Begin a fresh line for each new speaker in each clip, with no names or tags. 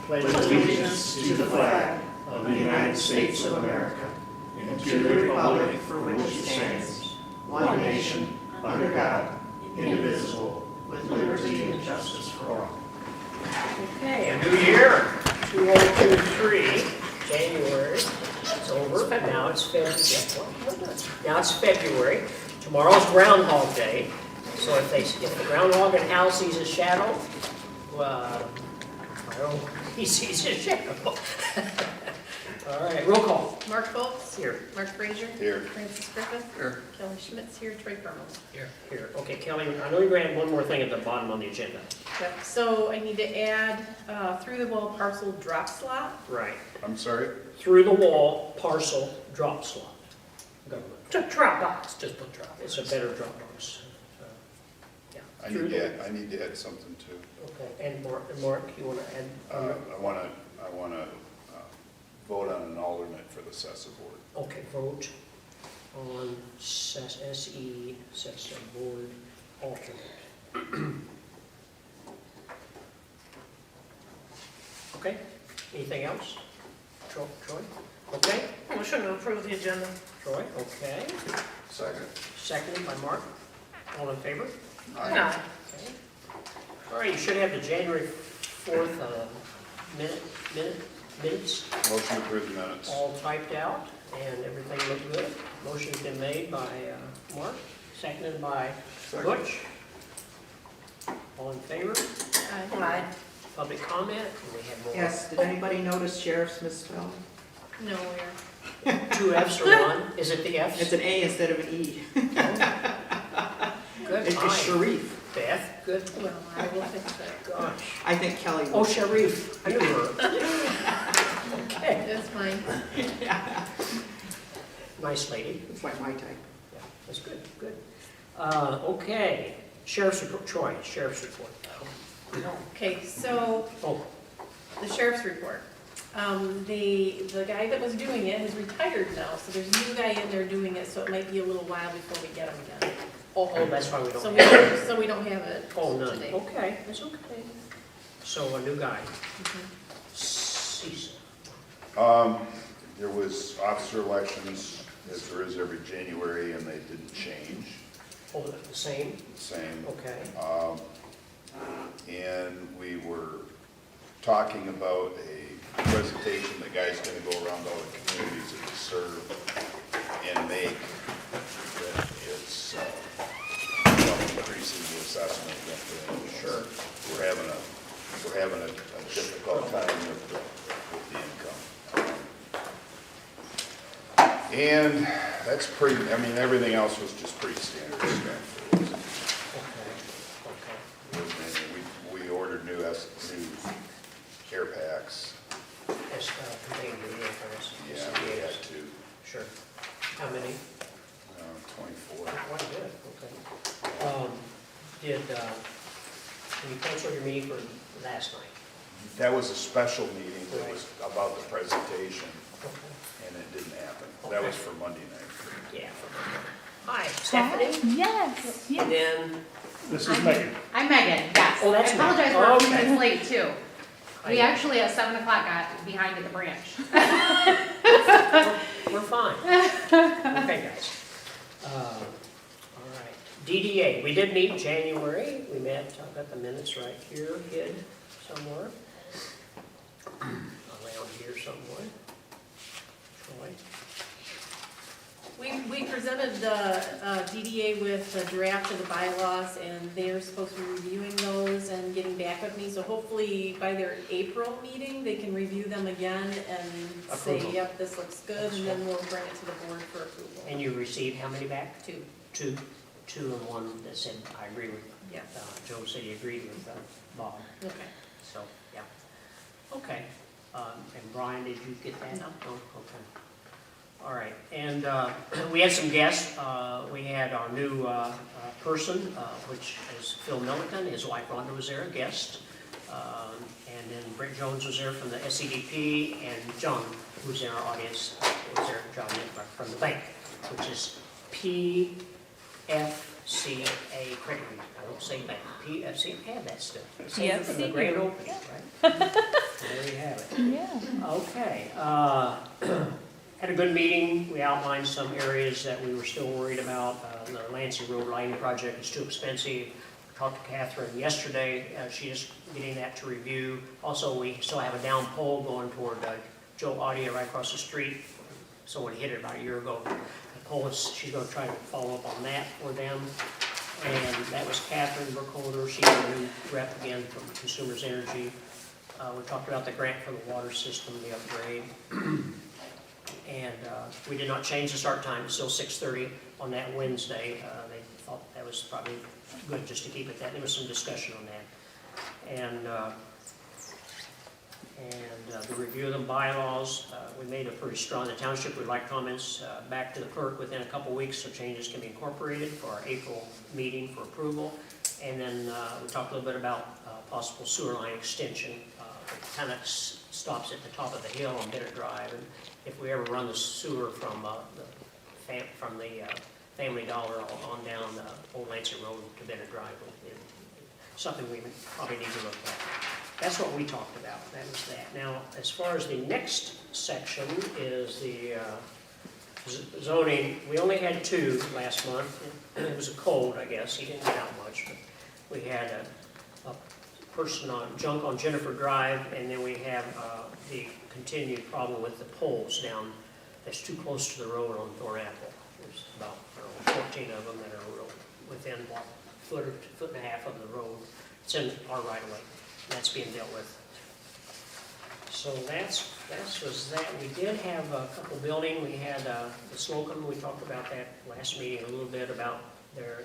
pledge allegiance to the flag of the United States of America and to the republic for which it stands, one nation, under God, indivisible, with liberty and justice for all. Okay, a new year, 2023, January, it's over, now it's February. Now it's February. Tomorrow's Groundhog Day, so if the groundhog in the house sees a shadow, well, I don't know, he sees a shadow. All right, roll call.
Mark Foltz.
Here.
Mark Frazier.
Here.
Francis Griffith.
Here.
Kelly Schmidt's here. Troy Permel.
Here. Okay, Kelly, I know you're going to add one more thing at the bottom on the agenda.
Yep. So I need to add through the wall parcel drop slot.
Right.
I'm sorry?
Through the wall parcel drop slot. Government. Drop box, just put drop. It's a better drop box. Yeah.
I need to add something too.
Okay, and Mark, you want to add?
I want to vote on an alternate for the CESA board.
Okay, vote on SE, CESA board alternate. Okay, anything else? Troy? Okay,
Motion to approve the agenda.
Troy, okay.
Second.
Seconded by Mark. All in favor?
Aye.
Okay. All right, you should have the January 4th minutes
Motion to approve the minutes.
all typed out, and everything looked good. Motion's been made by Mark, seconded by
Second.
Butch. All in favor?
Aye.
Public comment? And we have more.
Yes, did anybody notice sheriff's misspelled?
No, we're.
2 Fs or 1? Is it the Fs?
It's an A instead of an E.
Good.
It's
Aye.
Sharif.
Beth, good.
Well, I will fix that.
Gosh.
I think Kelly
Oh,
was.
Sharif. I knew her. Okay.
That's fine.
Nice lady.
It's like my type.
Yeah, that's good. Okay. Sheriff's report. Troy, sheriff's report.
Okay, so
Oh,
the sheriff's report. The guy that was doing it has retired now, so there's a new guy in there doing it, so it might be a little while before we get him again.
oh, that's why we don't.
So we don't have it
Oh, none.
today.
Okay, that's okay. So a new guy.
Mhm.
Cecil.
There was officer elections, as there is every January, and they didn't change.
Oh, the same?
Same.
Okay.
And we were talking about a presentation that guy's going to go around all the communities that we serve and make that is increasing the assessment.
Sure.
We're having a difficult time with the income. And that's pretty, I mean, everything else was just pretty standard stuff. We ordered new air packs.
As contained in the airfares.
Yeah, we had two.
Sure. How many?
24.
Quite good, okay. Can you cancel your meeting for last night?
That was a special meeting that was about the presentation,
Okay.
and it didn't happen. That was for Monday night.
Yeah. Hi, Stephanie?
Yes,
And
yes.
then,
This is Megan.
I'm Megan, yes.
Oh, that's
I apologize,
Megan.
we're a
Oh,
few
okay.
minutes late too. We
Hi.
actually at 7 o'clock got behind at the branch.
we're fine. Okay, guys. All right. DDA, we did meet in January. We met, I've got the minutes right here, hid somewhere. Around here somewhere. Troy?
We presented the DDA with the draft of the bylaws, and they're supposed to be reviewing those and getting back with me. So hopefully by their April meeting, they can review them again and say,
Approval.
yep, this looks good, and then we'll bring it to the board for approval.
And you received how many back?
Two,
Two and one that said, I agree with,
yeah,
Joe said he agreed with Bob.
okay.
So, yeah. Okay. And Brian, did you get that?
No.
Oh, okay. All right. And we had some guests. We had our new person, which is Phil Milliken. His wife Rhonda was there, a guest. And then Brett Jones was there from the SCDP, and John, who's in our audience, was there, John Nick from the bank, which is PFCA Credit Union. I don't say bank. PFCA had that still. Same
Yes,
from the
they
grand
do.
opening, right? There you
Okay, had a good meeting. We outlined some areas that we were still worried about. The Lansing Road lighting project is too expensive. Talked to Catherine yesterday. She is getting that to review. Also, we still have a down pole going toward Joe Audio right across the street. Someone hit it about a year ago. The pole is, she's going to try to follow up on that for them. And that was Catherine Burkholder. She's a new rep again from Consumers Energy. We talked about the grant for the water system, the upgrade. And we did not change the start time. It's still 6:30 on that Wednesday. They thought that was probably good just to keep it that. There was some discussion on that. And the review of the bylaws, we made a pretty strong, the township would like comments back to the clerk within a couple weeks so changes can be incorporated for our April meeting for approval. And then we talked a little bit about possible sewer line extension. It kind of stops at the top of the hill on Bennett Drive. And if we ever run the sewer from the Family Dollar on down Old Lansing Road to Bennett Drive, something we probably need to look at. That's what we talked about. That was that. Now, as far as the next section is the zoning, we only had 2 last month. It was a cold, I guess. He didn't get out much, but we had a person on junk on Jennifer Drive, and then we have the continued problem with the poles down that's too close to the road on Thorn Apple. There's about 14 of them that are real within a foot and a half of the road. It's in our right of way. That's being dealt with. So that was that. We did have a couple building. We had the Slocum. We talked about that last meeting a little bit about their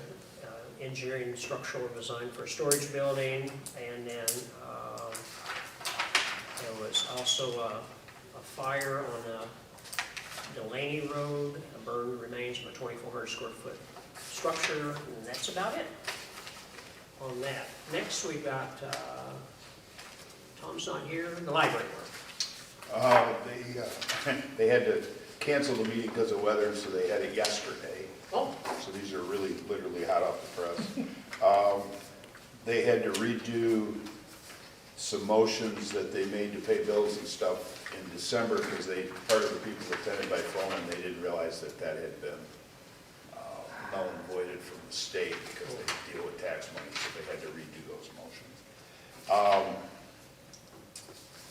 engineering structural design for a storage building, and then there was also a fire on Delaney Road, a burn remains of a 2,400 square foot structure, and that's about it on that. Next we got, Tom's not here, the library work.
They had to cancel the meeting because of weather, so they had it yesterday.
Oh.
So these are really literally hot off the press. They had to redo some motions that they made to pay bills and stuff in December because part of the people attended by phone and they didn't realize that had been null and voided from the state because they deal with tax money, so they had to redo those motions.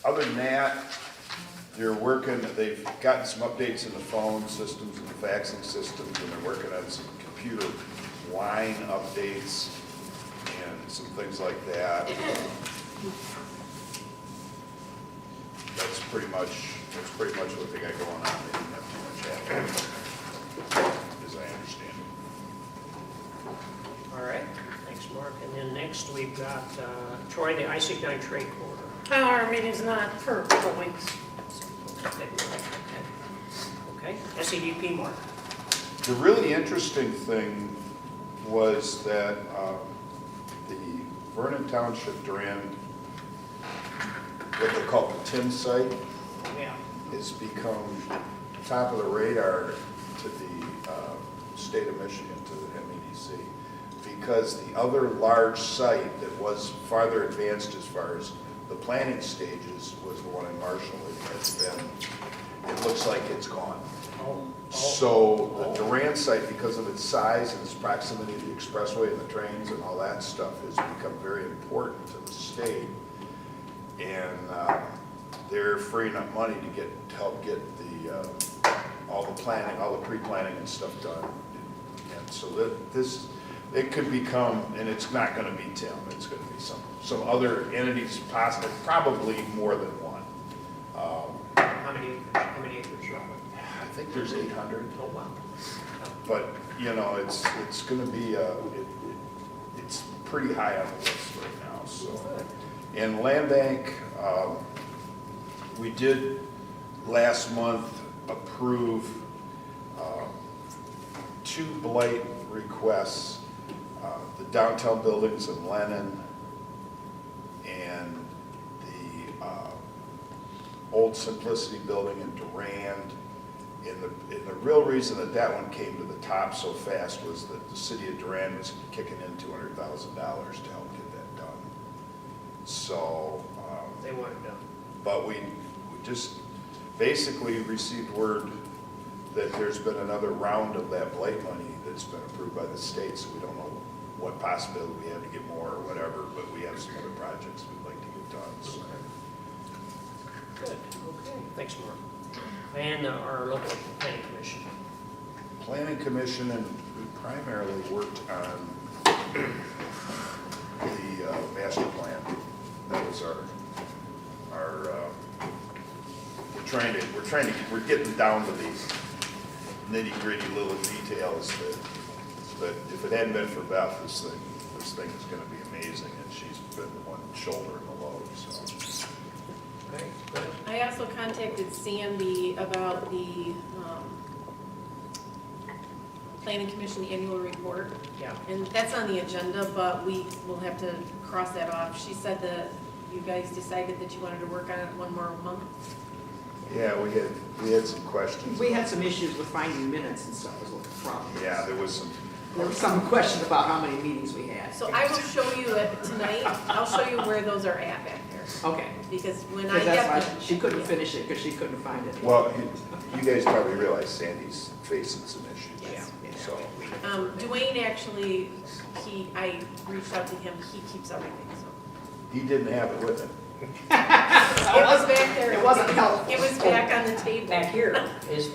Other than that, they've gotten some updates in the phone systems and the faxing systems, and they're working on some computer line updates and some things like that. That's pretty much what they got going on. They didn't have too much happening, as I understand it.
All right, thanks, Mark. And then next we've got Troy, the I-69 trade corridor.
Our meeting's not for a couple weeks.
Okay, SEDP, Mark.
The really interesting thing was that the Vernon Township Durand, what they call the Tim site,
Yeah.
has become top of the radar to the state of Michigan, to the MEDC, because the other large site that was farther advanced as far as the planning stages was the one in Marshall. It looks like it's gone. So the Durand site, because of its size and its proximity to the expressway and the trains and all that stuff, has become very important to the state. And they're freeing up money to help get all the planning, all the pre-planning and stuff done. And so it could become, and it's not going to be Tim, it's going to be some other entities, possibly, probably more than one.
How many acres roughly?
I think there's 800.
Oh, wow.
But, it's going to be, it's pretty high on the list right now, so. In Land Bank, we did last month approve 2 blight requests, the downtown buildings in Lennon and the old Simplicity building in Durand. And the real reason that one came to the top so fast was that the city of Durand was kicking in $200,000 to help get that done. So.
They want it done.
But we just, basically received word that there's been another round of that blight money that's been approved by the state, so we don't know what possibility we have to get more or whatever, but we have some other projects we'd like to get done, so.
Good, okay, thanks, Mark. And our local planning commission.
Planning Commission, and we primarily worked on the master plan. That was our we're getting down to these nitty-gritty little details that if it hadn't been for Beth, this thing is gonna be amazing, and she's been the one shouldering the load, so.
Okay, good.
I also contacted Sandy about the Planning Commission annual report,
Yeah,
and that's on the agenda, but we will have to cross that off. She said that you guys decided that you wanted to work on it one more month.
Yeah, we had some questions.
We had some issues with finding minutes and stuff was the problem.
Yeah, there was
some question about how many meetings we had.
So I will show you it tonight. I'll show you where those are at back there.
Okay.
Because when I
Because that's
get
why
them.
she couldn't finish it because she couldn't find it.
well, you guys probably realize Sandy's facing some issues.
Yes.
So,
Dwayne actually, I reached out to him, he keeps everything, so.
he didn't have it with him.
It was back there.
It wasn't helpful.
It was back on the table.
back here is,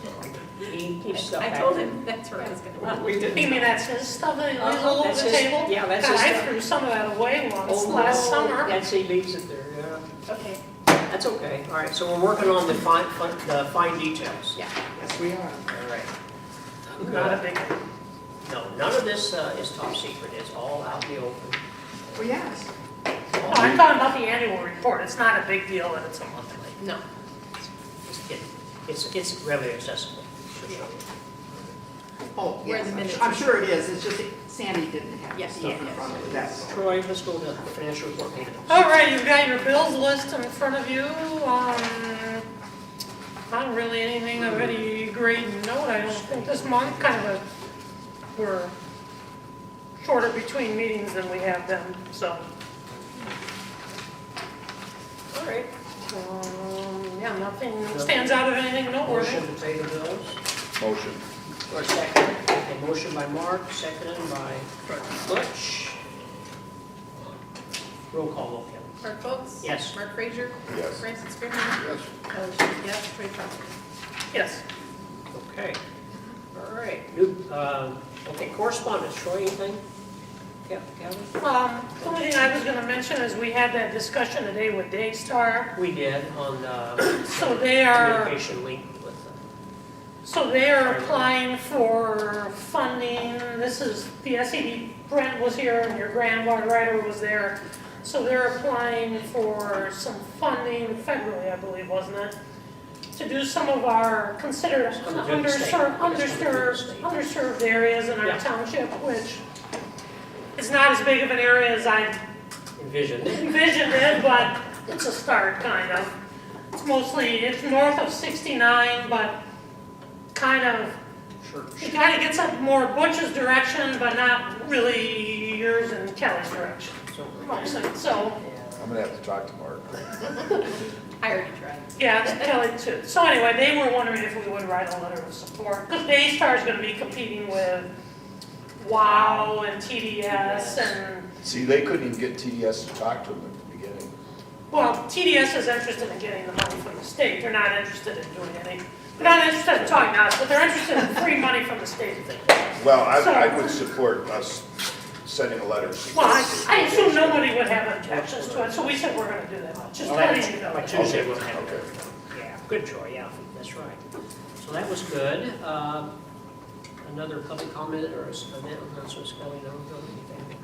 he keeps stuff
I
back
told
there.
him that's where I was gonna put
We
it.
didn't.
You mean that's his stuff that he leaves all over
That's
the
his-
table?
yeah, that's
God,
his
I
stuff.
threw some of that away once
Oh,
last
no,
summer.
That's, he leaves it there, yeah.
Okay,
That's okay, all right, so we're working on the fine details.
yeah.
Yes, we are.
All right.
Not a big,
No, none of this is top secret, it's all out in the open.
Well, yes.
no, I'm talking about the annual report. It's not a big deal that it's a monthly.
No,
It's readily accessible.
Oh,
Where
yes,
the minutes
I'm
are.
sure it is. It's just that Sandy didn't have the
Yes,
stuff in
yes.
front of her. That's all.
Troy, let's go to the financial report payment.
All right, you've got your bills list in front of you. Not really anything of any great note, I don't think, this month. We're shorter between meetings than we have been, so.
All right.
Yeah, nothing stands out of anything noteworthy.
Motion to pay the bills.
Motion.
Or second. A motion by Mark, seconded by Butch. Roll call, vote, Kelly.
Mark Foltz?
Yes.
Mark Frazier?
Yes.
Francis Griffin?
Yes.
Kelly Schmidt, yes. Troy Trump?
Yes.
Okay. All right. New, okay, correspondence. Troy, anything? Yeah, Kelly?
The only thing I was gonna mention is we had that discussion today with Daystar.
We did on the
So they are,
communication link with
so they are applying for funding. This is, the SED, Brent was here and your grandma writer was there. So they're applying for some funding federally, I believe, wasn't it? To do some of our considered
It's coming through the state. It's coming through the state.
underserved areas in our
Yeah.
township, which is not as big of an area as I
envisioned.
envisioned it, but it's a start, kind of. It's north of 69, but kind of,
Sure.
it kind of gets up more Butch's direction, but not really yours and Kelly's direction,
So,
mostly. So,
I'm gonna have to talk to Mark.
I already tried.
yeah, it's Kelly too. So anyway, they were wondering if we would write a letter of support, because Daystar is going to be competing with WOW and TDS and,
See, they couldn't even get TDS to talk to them at the beginning.
well, TDS is interested in getting the money from the state. They're not interested in doing anything. They're not interested in talking to us, but they're interested in free money from the state.
Well, I
So-
would support us sending a letter.
Well, I assume nobody would have objections to it, so we said we're gonna do that, just letting you know.
By Tuesday, we'll have
Okay.
it. Yeah, good, Troy, yeah, that's right. So that was good. Another public comment or announcements, Kelly, no, anything?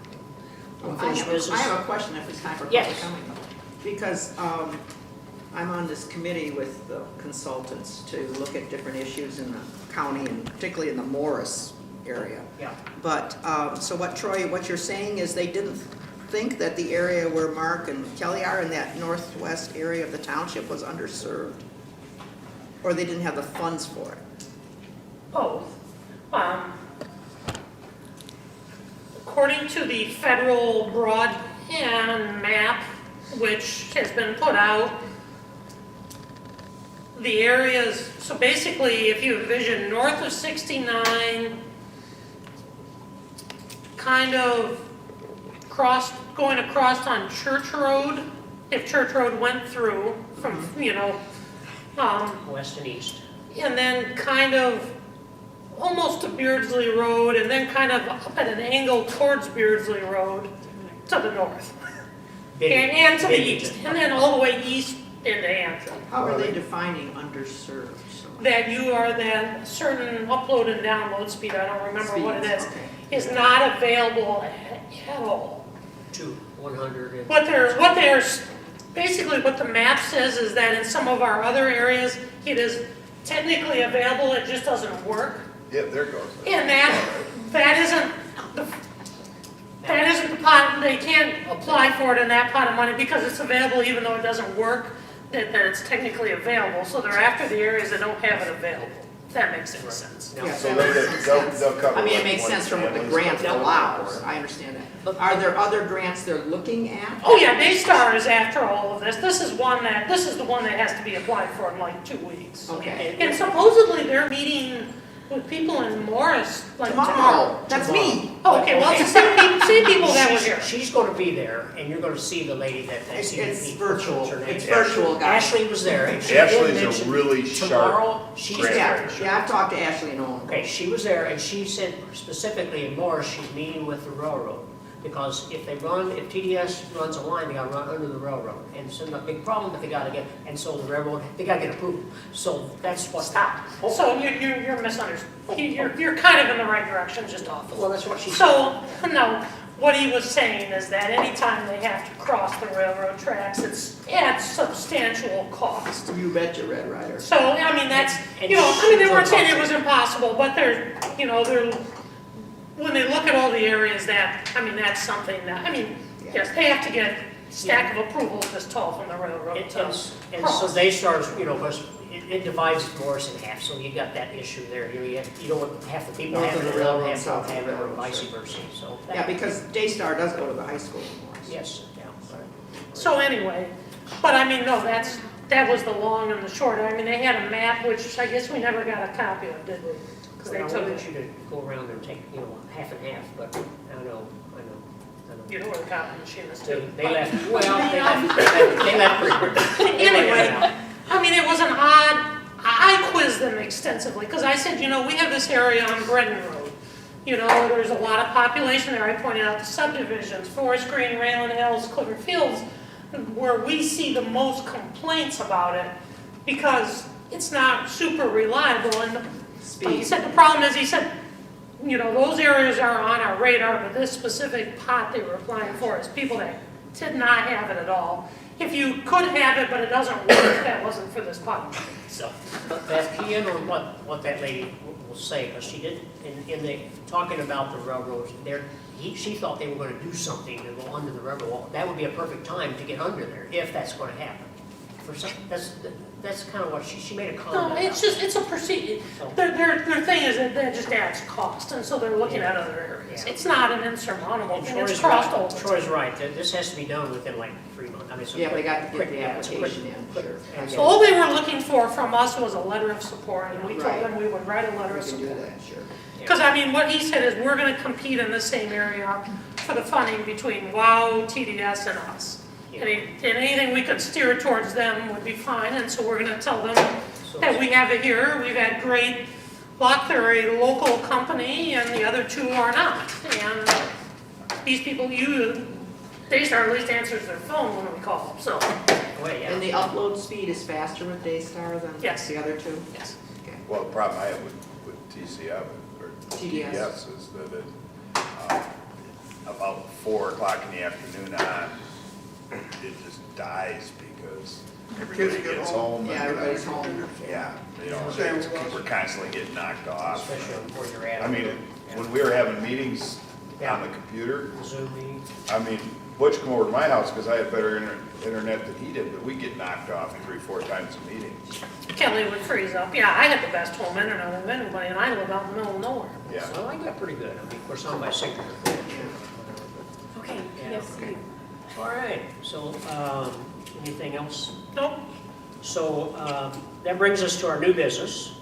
Well,
Unfinished business?
I have a question if it's time for
Yes.
public comment. Because I'm on this committee with the consultants to look at different issues in the county and particularly in the Morris area.
Yeah.
But, so what you're saying is they didn't think that the area where Mark and Kelly are in that northwest area of the township was underserved? Or they didn't have the funds for it?
Both. According to the federal broadband map, which has been put out, the areas, so basically, if you envision north of 69, kind of going across on Church Road, if Church Road went through from,
West and east.
and then kind of almost to Beardsley Road, and then kind of up at an angle towards Beardsley Road to the north. And to the
Big-
east, and then all the way east into Antrim.
How are they defining underserved?
That you are that certain upload and download speed, I don't remember what it is,
Okay.
is not available at all.
To 100 and.
Basically what the map says is that in some of our other areas, it is technically available, it just doesn't work.
Yeah, there goes.
And that isn't the pot, they can't apply for it in that pot of money because it's available even though it doesn't work, that it's technically available, so they're after the areas that don't have it available. If that makes any sense.
No.
Yeah,
So
that makes some sense.
they'll cover.
I mean, it
what-
makes
what
sense from what the
families-
grant allows, I understand that. Are there other grants they're looking at?
Oh yeah, Daystar is after all of this. This is the one that has to be applied for in like 2 weeks.
Okay.
And supposedly they're meeting with people in Morris, like tomorrow.
That's me.
Oh, okay, well, it's the same people that were here.
She's gonna be there, and you're gonna see the lady that.
It's virtual,
What's her name?
it's virtual, guys.
Ashley was there, and she did
Ashley's a
mention
really sharp
tomorrow, she's
grant.
there.
Yeah, I've talked to Ashley and Owen.
Okay, she was there, and she said specifically in Morris, she's meeting with the railroad. Because if TDS runs a line, they gotta run under the railroad. And it's not a big problem, but they gotta get, and so the railroad, they gotta get approval. So that's what.
Stop. So you're misunderstanding. You're kind of in the right direction, just off.
Well, that's what she said.
So, no, what he was saying is that anytime they have to cross the railroad tracks, it's at substantial cost.
You betcha, Red Ryder.
So, I mean, that's,
And
they weren't
she's
saying it was impossible, but they're, when they look at all the areas that, that's something that, yes, they have to get a stack of approvals this tall from the railroad to
And so
cross.
they start, because it divides Morris in half, so you got that issue there. You don't want half the people
North
have
of
it,
the railroad,
half
south
don't
of
have
the
it, or
railroad,
vice
sure.
versa, so. that-
Yeah, because Daystar does go to the high school in Morris.
Yes, yeah.
So anyway, but no, that was the long and the short. They had a map, which I guess we never got a copy of, did we? Because they
Well, I
took
wanted
it,
you to go around there and take, half and half, but I know.
you know where the copy machine is too.
They left, well, they left pretty quickly.
Anyway, it was an odd, I quizzed them extensively, because I said, we have this area on Bredden Road. There's a lot of population there. I pointed out the subdivisions, Forest Green, Raylan Hills, Clifford Fields, where we see the most complaints about it, because it's not super reliable. And he said, the problem is, those areas are on our radar, but this specific pot they were applying for is people that did not have it at all. If you could have it, but it doesn't work, that wasn't for this pot. So,
But that key in on what that lady will say, because she did, in the, talking about the railroads, she thought they were gonna do something to go under the railroad wall. That would be a perfect time to get under there, if that's gonna happen. That's kind of what she made a comment
no,
about.
it's a procedure. Their thing is that just adds cost, and so they're looking at other areas.
Yeah.
It's not an insurmountable
And
thing, it's
Troy's
crossed
right.
over.
Troy's right, this has to be done within like 3 months. It's a
Yeah, they got to
quick-
get the
yeah, it's a quick-
application in,
quick-
sure.
and-
So all they were looking for from us was a letter of support, and we told
Right.
them we would write a letter
We
of
can do
support.
that, sure.
Because, what he said is, we're gonna compete in the same area for the funding between WOW, TDS, and us.
Yeah.
And anything we could steer towards them would be fine, and so we're gonna tell them
So-
that we have it here, we've had great luck, they're a local company, and the other two are not. And these people, Daystar at least answers their phone when we call, so,
Wait, yeah.
And the upload speed is faster with Daystar than
Yes.
the other two?
yes.
Okay.
Well, the problem I have with TCF or
TDS.
TDS is that it, about 4 o'clock in the afternoon on, it just dies because everybody
get
gets
home.
home.
Yeah,
and-
everybody's home.
Yeah, we're constantly getting knocked off.
Especially where you're at.
I mean, when we were having meetings on the computer,
Zoom meeting.
Butch come over to my house because I had better internet than he did, but we get knocked off 3-4 times a meeting.
Kelly would freeze up. Yeah, I had the best home internet of anybody, and I live out in the middle of nowhere.
Yeah.
So I got pretty good. Of course, on my signature.
Okay,
Yeah,
yes,
okay.
All right, so, anything else?
Nope.
So that brings us to our new business.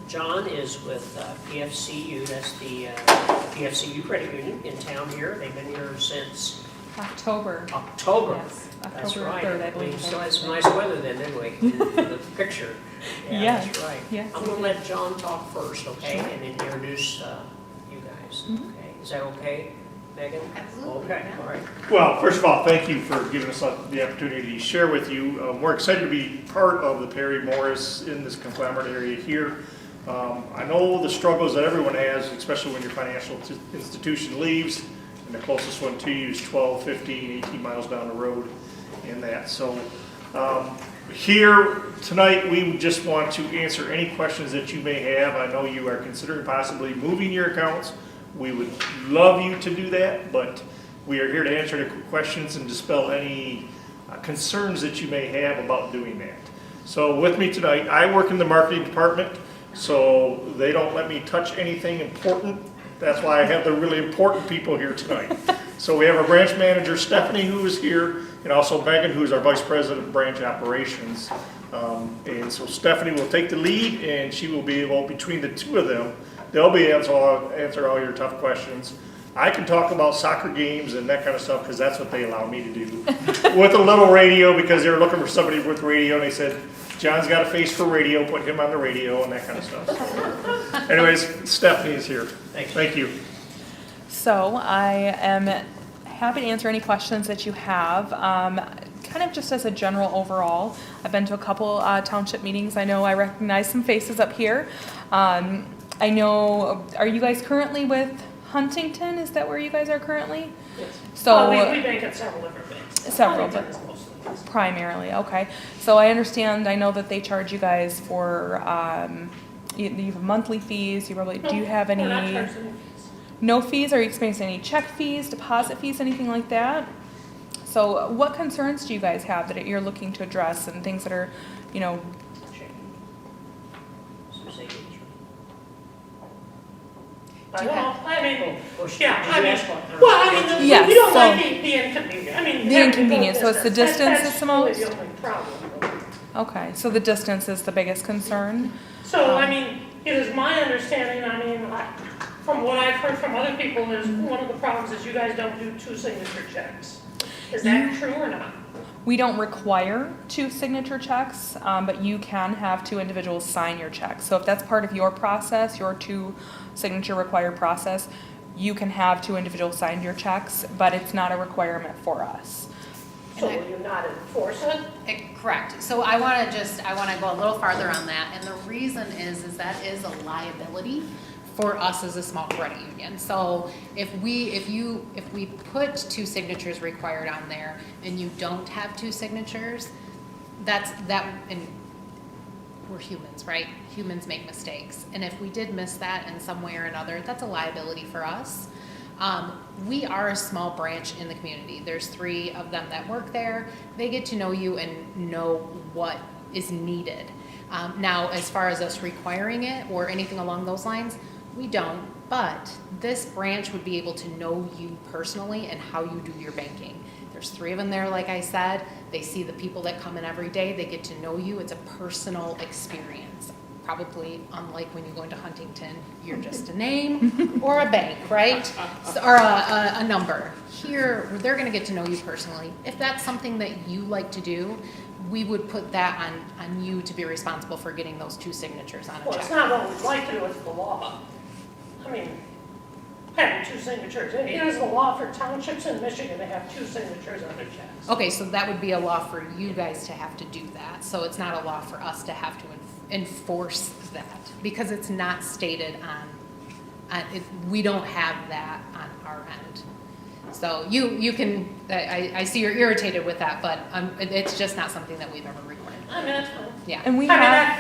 John is with PFCU, that's the PFCU Credit Union in town here. They've been here since
October.
October.
Yes,
That's
October
right.
3rd, I
We
believe.
still had some nice weather then, didn't we? The picture. Yeah,
Yes,
that's right.
yes,
I'm
we
gonna
did.
let John talk first, okay?
Sure.
And then introduce you guys,
Mhm.
okay? Is that okay, Megan?
Absolutely,
Okay,
yeah.
all right.
Well, first of all, thank you for giving us the opportunity to share with you. We're excited to be part of the Perry Morris in this conglomerate area here. I know the struggles that everyone has, especially when your financial institution leaves, and the closest one to you is 12, 15, 18 miles down the road in that. So here tonight, we just want to answer any questions that you may have. I know you are considering possibly moving your accounts. We would love you to do that, but we are here to answer the questions and dispel any concerns that you may have about doing that. So with me tonight, I work in the marketing department, so they don't let me touch anything important. That's why I have the really important people here tonight. So we have our branch manager, Stephanie, who is here, and also Megan, who is our vice president of branch operations. And so Stephanie will take the lead, and she will be able, between the two of them, they'll be answer all your tough questions. I can talk about soccer games and that kind of stuff, because that's what they allow me to do. With a little radio, because they were looking for somebody with radio, and they said, John's got a face for radio, put him on the radio, and that kind of stuff. So, anyways, Stephanie is here. Thank you.
So I am happy to answer any questions that you have. Kind of just as a general overall, I've been to a couple township meetings. I know I recognize some faces up here. I know, are you guys currently with Huntington? Is that where you guys are currently?
Yes.
So
We bank at several different banks.
Several,
Huntington
but-
is mostly, yes.
primarily, okay. So I understand, I know that they charge you guys for, you have monthly fees, do you have any?
We're not charging any fees.
No fees? Are you experiencing any check fees, deposit fees, anything like that? So what concerns do you guys have that you're looking to address and things that are, you know,
Some savings.
I know, I mean,
Oh,
yeah,
did
I
you
mean,
ask what?
well, I mean,
Yes,
we don't
so-
like the inconvenience, I mean.
The
having to go
inconvenience, so it's the distance
That's
that's the
really
most?
the only problem.
okay, so the distance is the biggest concern?
So, I mean, it is my understanding, I mean, from what I've heard from other people, is one of the problems is you guys don't do 2 signature checks. Is that true or not?
We don't require 2 signature checks, but you can have 2 individuals sign your check. So if that's part of your process, your 2 signature required process, you can have 2 individuals sign your checks, but it's not a requirement for us.
So will you not enforce it?
Correct. So I want to go a little farther on that, and the reason is that is a liability for us as a small credit union. So if we put 2 signatures required on there and you don't have 2 signatures, and we're humans, right? Humans make mistakes. And if we did miss that in some way or another, that's a liability for us. We are a small branch in the community. There's 3 of them that work there. They get to know you and know what is needed. Now, as far as us requiring it or anything along those lines, we don't, but this branch would be able to know you personally and how you do your banking. There's 3 of them there, like I said. They see the people that come in every day. They get to know you. It's a personal experience. Probably unlike when you go into Huntington, you're just a name or a bank, right? Or a number. Here, they're gonna get to know you personally. If that's something that you like to do, we would put that on you to be responsible for getting those 2 signatures on a
Well, it's
check.
not what we'd like to do, it's the law. I mean, having 2 signatures, it is the law for townships in Michigan to have 2 signatures on their checks.
Okay, so that would be a law for you guys to have to do that. So it's not a law for us to have to enforce that because it's not stated we don't have that on our end. So you can, I see you're irritated with that, but it's just not something that we've ever required.
I mean, that's fine.
Yeah.
And we
I mean,
have,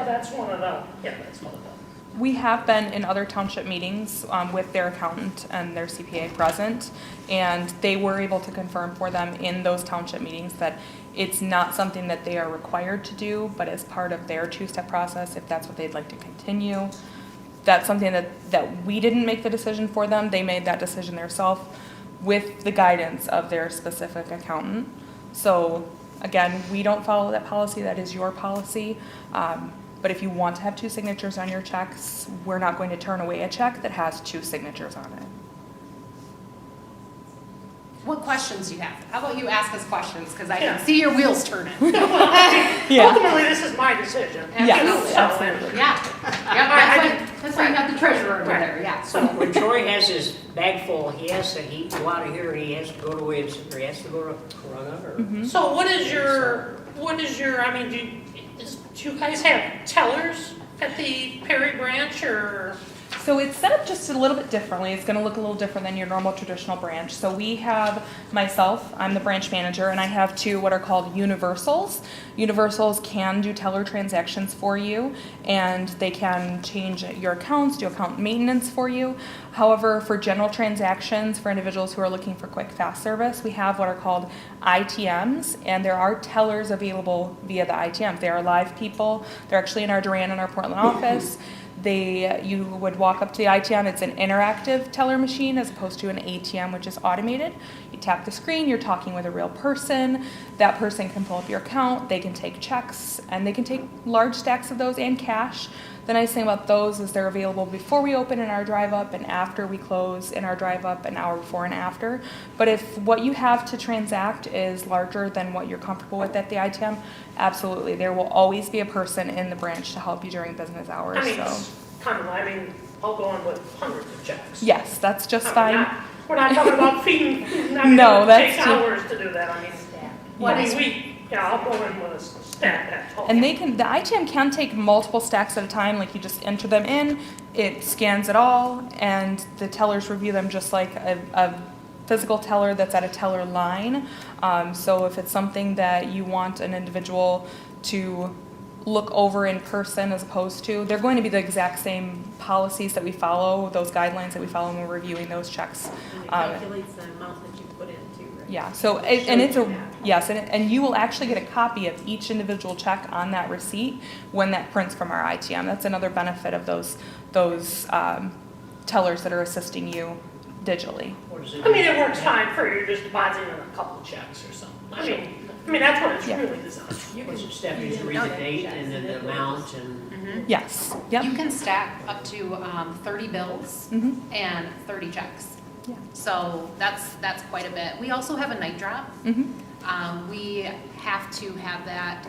that's one of the, that's one of them.
we have been in other township meetings with their accountant and their CPA present, and they were able to confirm for them in those township meetings that it's not something that they are required to do, but as part of their 2-step process, if that's what they'd like to continue. That's something that we didn't make the decision for them. They made that decision themselves with the guidance of their specific accountant. So Again, we don't follow that policy, that is your policy. But if you want to have 2 signatures on your checks, we're not going to turn away a check that has 2 signatures on it.
What questions do you have? How about you ask us questions, because I
Yeah.
can see your wheels turning.
Yeah.
Ultimately, this is my decision.
Yes,
So,
absolutely.
Yeah, that's why you got the treasurer over there, yeah.
So when Troy has his bag full, he has to, go out of here and he has to go to Williamson, or he has to go to Corona, or?
So what is your, I mean, do you guys have tellers at the Perry branch, or?
So it's set up just a little bit differently. It's going to look a little different than your normal traditional branch. So we have myself, I'm the branch manager, and I have 2 what are called universals. Universals can do teller transactions for you, and they can change your accounts, do account maintenance for you. However, for general transactions, for individuals who are looking for quick, fast service, we have what are called ITMs, and there are tellers available via the ITMs. They are live people. They're actually in our Durand and our Portland office. You would walk up to the ITM, it's an interactive teller machine as opposed to an ATM, which is automated. You tap the screen, you're talking with a real person. That person can pull up your account, they can take checks, and they can take large stacks of those and cash. The nice thing about those is they're available before we open in our drive up and after we close in our drive up, an hour before and after. But if what you have to transact is larger than what you're comfortable with at the ITM, absolutely, there will always be a person in the branch to help you during business hours.
I mean,
So
it's common, I mean, I'll go on with hundreds of checks.
yes, that's just
I mean,
fine.
We're not talking about feeding, I mean,
No,
it
that's
takes
too-
hours to do that, I mean,
What
I
is-
mean, I'll go in with a stack that's all.
And the ITM can take multiple stacks at a time, like you just enter them in, it scans it all, and the tellers review them just like a physical teller that's at a teller line. So if it's something that you want an individual to look over in person as opposed to, they're going to be the exact same policies that we follow, those guidelines that we follow when we're reviewing those checks.
And it calculates the amount that you put in too, right?
Yeah, so, and it's yes, and you will actually get a copy of each individual check on that receipt when that prints from our ITM. That's another benefit of those tellers that are assisting you digitally.
What does it
I mean, it works fine for you just depositing a couple of checks or something. I mean, that's what it's
Yeah.
really designed.
You can step in to read the date and then the amount and.
Yes, yep.
You can stack up to 30 bills
Mhm.
and 30 checks.
Yeah.
So that's quite a bit. We also have a night drop.
Mhm.
We have to have that,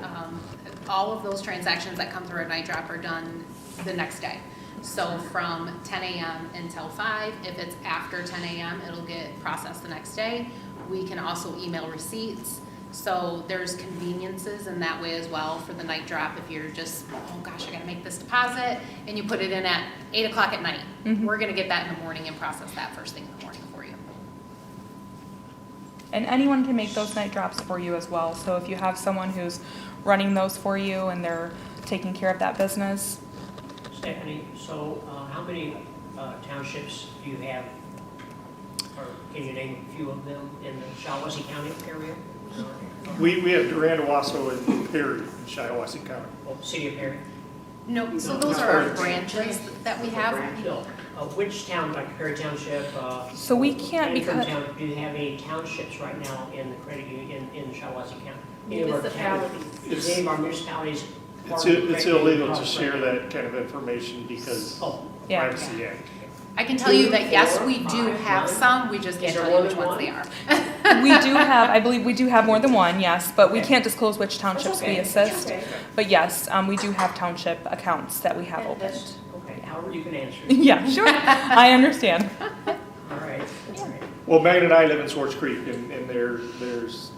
all of those transactions that come through a night drop are done the next day. So from 10 a.m. until 5, if it's after 10 a.m., it'll get processed the next day. We can also email receipts. So there's conveniences in that way as well for the night drop. If you're just, oh gosh, I gotta make this deposit, and you put it in at 8 o'clock at night.
Mhm.
We're gonna get that in the morning and process that first thing in the morning for you.
And anyone can make those night drops for you as well. So if you have someone who's running those for you and they're taking care of that business.
Stephanie, so how many townships do you have? Or can you name a few of them in the Shiawassee County area?
We have Durand, Owasso, and Perry in Shiawassee County.
Oh, City of Perry?
No, so those are our branches that we have.
No. Which town, like Perry Township?
So we can't
Antrim
because,
Town- Do you have any townships right now in the credit union in Shiawassee County? Any of our towns-
Municipalities.
Is any of our municipalities?
It's
part of the
it's
credit union
illegal to
cross
share
credit?
that kind of information because
Oh,
yeah.
Privacy Act.
I can tell you that yes,
Two,
we do
4,
have
5,
some, we just
Is
can't
there
tell you
more
which
than
ones they
one?
are.
we do have, I believe we do have more than one, yes, but we
Okay.
can't disclose which townships we
okay.
assist.
Okay.
But yes, we do have township accounts that we have
Yeah,
opened.
that's- Okay, however you can answer.
Yeah, sure, I understand.
All right, all right.
Well, Megan and I live in Swartz Creek, and there's,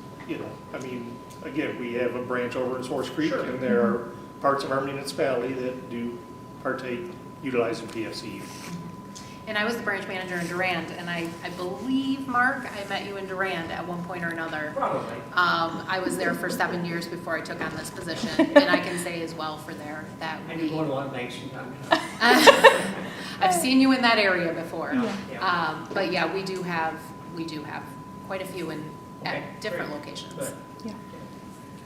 I mean, again, we have a branch over in Swartz Creek,
Sure.
and there are parts of our municipality that do partake utilizing PFCU.
And I was the branch manager in Durand, and I believe, Mark, I met you in Durand at one point or another.
Probably.
I was there for 7 years before I took on this position, and I can say as well for there that
I do go to a lot of banks from time to time.
I've seen you in that area before.
Yeah.
But yeah, we do have quite a few
Okay,
at different
great.
locations.
Good.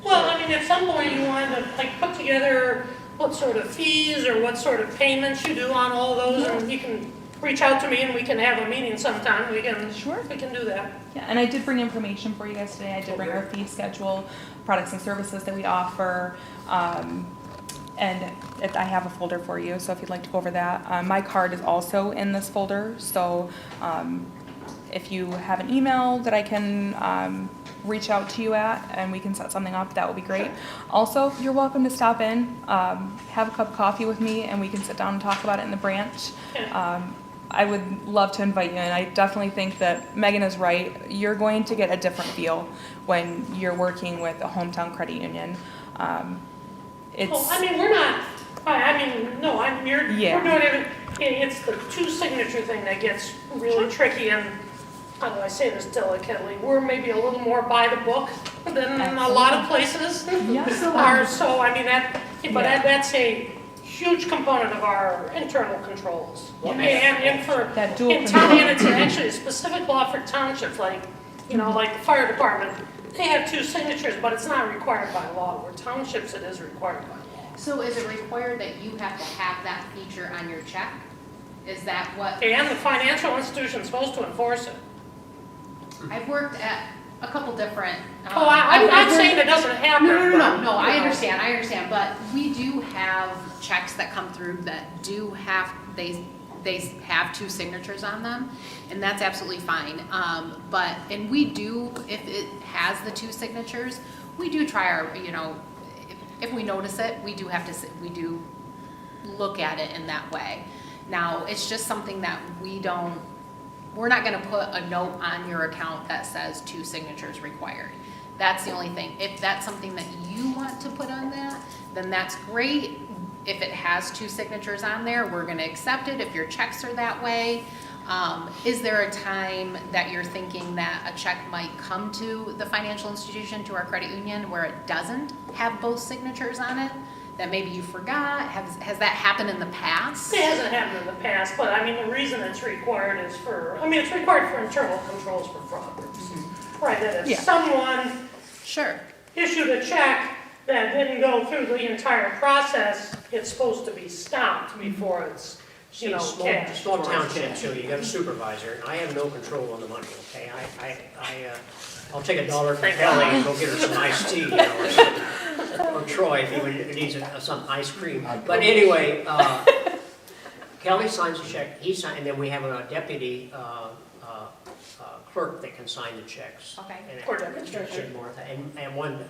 Well, I mean, at some point you want to like put together what sort of fees or what sort of payments you do on all those, and you can reach out to me and we can have a meeting sometime,
Sure.
we can do that.
Yeah, and I did bring information for you guys today. I did bring our fee schedule, products and services that we offer, and I have a folder for you, so if you'd like to go over that. My card is also in this folder, so if you have an email that I can reach out to you at and we can set something up, that would be great. Also, you're welcome to stop in, have a cup of coffee with me, and we can sit down and talk about it in the branch. I would love to invite you, and I definitely think that Megan is right. You're going to get a different feel when you're working with a hometown credit union.
Well, I mean, we're not, no,
Yeah.
we're doing it, it's the two signature thing that gets really tricky, and how do I say this delicately? We're maybe a little more by the book than a lot of places are, so I mean, that's a huge component of our internal controls. And for,
That dual
in town, and it's actually a specific law for townships, like, like the fire department, they have two signatures, but it's not required by law. Where townships, it is required by law.
So is it required that you have to have that feature on your check? Is that what?
And the financial institution's supposed to enforce it.
I've worked at a couple different.
Oh, I'm not saying it doesn't happen.
No, I understand, but we do have checks that come through that do have, they have two signatures on them, and that's absolutely fine. And we do, if it has the two signatures, we do try our, if we notice it, we do look at it in that way. Now, it's just something that we're not gonna put a note on your account that says two signatures required. That's the only thing. If that's something that you want to put on that, then that's great. If it has two signatures on there, we're gonna accept it if your checks are that way. Is there a time that you're thinking that a check might come to the financial institution, to our credit union, where it doesn't have both signatures on it? That maybe you forgot? Has that happened in the past?
It hasn't happened in the past, but I mean, the reason it's required is it's required for internal controls for fraud purposes. Right, that if someone
Sure.
issued a check that didn't go through the entire process, it's supposed to be stopped before it's, cashed.
Small township, so you got a supervisor, and I have no control on the money, okay? I'll take $1 from Kelly and go get her some iced tea, or something. Or Troy, if he needs some ice cream. But anyway, Kelly signs the check, and then we have a deputy clerk that can sign the checks.
Okay.
Or deputy treasurer.
And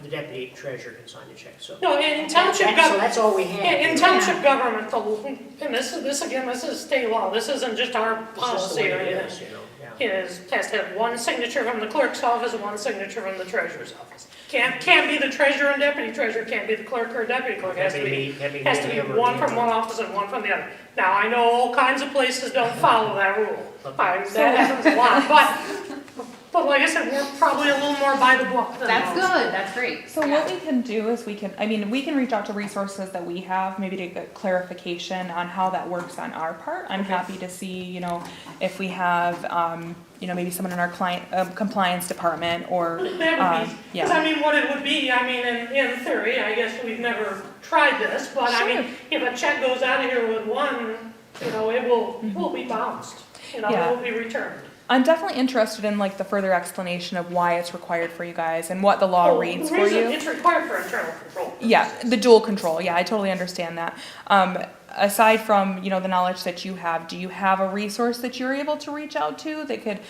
the deputy treasurer can sign the check, so.
No, in township
So
government,
that's all we have.
in township government, and this is state law, this isn't just our
It's just the
policy
way
or
it
anything.
is,
It has to have one signature from the clerk's office and one signature from the treasurer's office. Can't be the treasurer and deputy treasurer, can't be the clerk or deputy clerk, has to be one from one office and one from the other. Now, I know all kinds of places don't follow that rule, that happens a lot, but like I said, we're probably a little more by the book than
That's
most.
good, that's great.
So what we can do is we can reach out to resources that we have, maybe to get clarification on how that works on our part. I'm happy to see, if we have, maybe someone in our compliance department or,
That would be, because
yeah.
what it would be, in theory, I guess we've never tried this, but
Sure.
if a check goes out of here with one, it will be bounced, it will be returned.
I'm definitely interested in the further explanation of why it's required for you guys and what the law reads
The
for
reason
you.
it's required for internal control.
Yeah, the dual control. Yeah, I totally understand that. Aside from, the knowledge that you have, do you have a resource that you're able to reach out to that could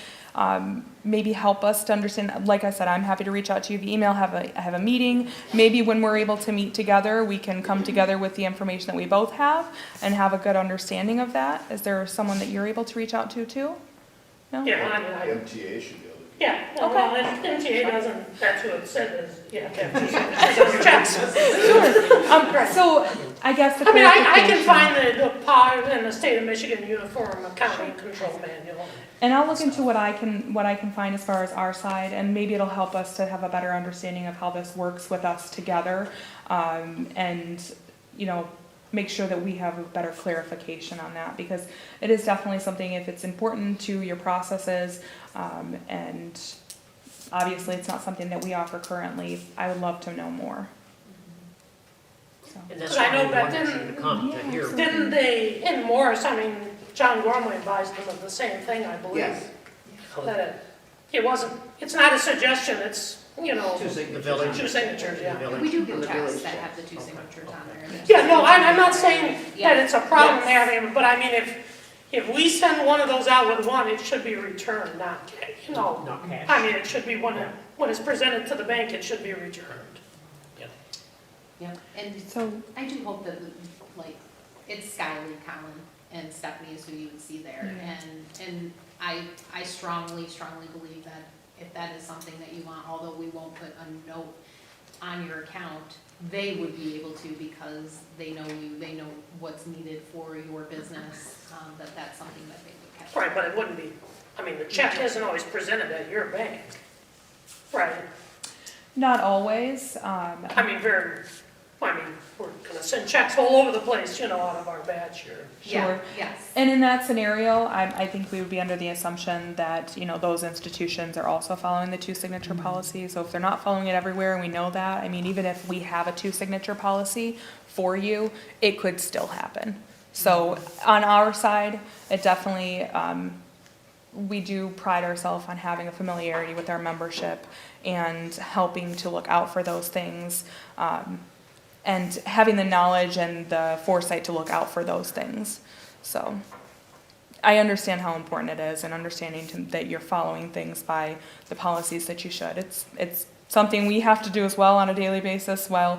maybe help us to understand? Like I said, I'm happy to reach out to you via email, have a meeting. Maybe when we're able to meet together, we can come together with the information that we both have and have a good understanding of that. Is there someone that you're able to reach out to too? No?
Yeah,
MTA should be able to.
yeah, no,
Okay.
well, MTA doesn't, that's what it said is, MTA checks.
Sure. So I guess the
I
clarification.
can find the PAR in the state of Michigan Uniform Accounting Control Manual.
And I'll look into what I can find as far as our side, and maybe it'll help us to have a better understanding of how this works with us together, and make sure that we have a better clarification on that, because it is definitely something, if it's important to your processes, and obviously it's not something that we offer currently, I would love to know more. So.
And that's
I
why
know
we
that
wanted you to come to hear.
Didn't they, in Morris, John Gormley advised them of the same thing, I believe.
Yes.
That it wasn't, it's not a suggestion, it's, you know,
Two
The
signatures.
village.
two signatures,
The
yeah.
village.
We do
The
get checks
village
that
check.
have the two signatures on there. and there's-
Yeah, no, I'm not saying that
Yeah.
it's a problem
Yes.
having, but I mean, if we send one of those out with one, it should be returned, not, you know.
Not cash.
I mean, it should be when it's presented to the bank, it should be returned.
Yeah, and
So,
I do hope that, like, it's Skylar, Colin, and Stephanie is who you would see there. And I strongly believe that if that is something that you want, although we won't put a note on your account, they would be able to because they know you, they know what's needed for your business, that's something that they would catch.
Right, but it wouldn't be, I mean, the check isn't always presented at your bank. Right,
not always,
I mean, we're gonna send checks all over the place, you know, out of our badge here.
Yeah,
Sure.
yes.
and in that scenario, I think we would be under the assumption that, you know, those institutions are also following the two signature policy. So if they're not following it everywhere, and we know that, I mean, even if we have a two signature policy for you, it could still happen. So on our side, it definitely, we do pride ourselves on having a familiarity with our membership and helping to look out for those things. And having the knowledge and the foresight to look out for those things. So I understand how important it is and understanding that you're following things by the policies that you should. It's something we have to do as well on a daily basis. Well,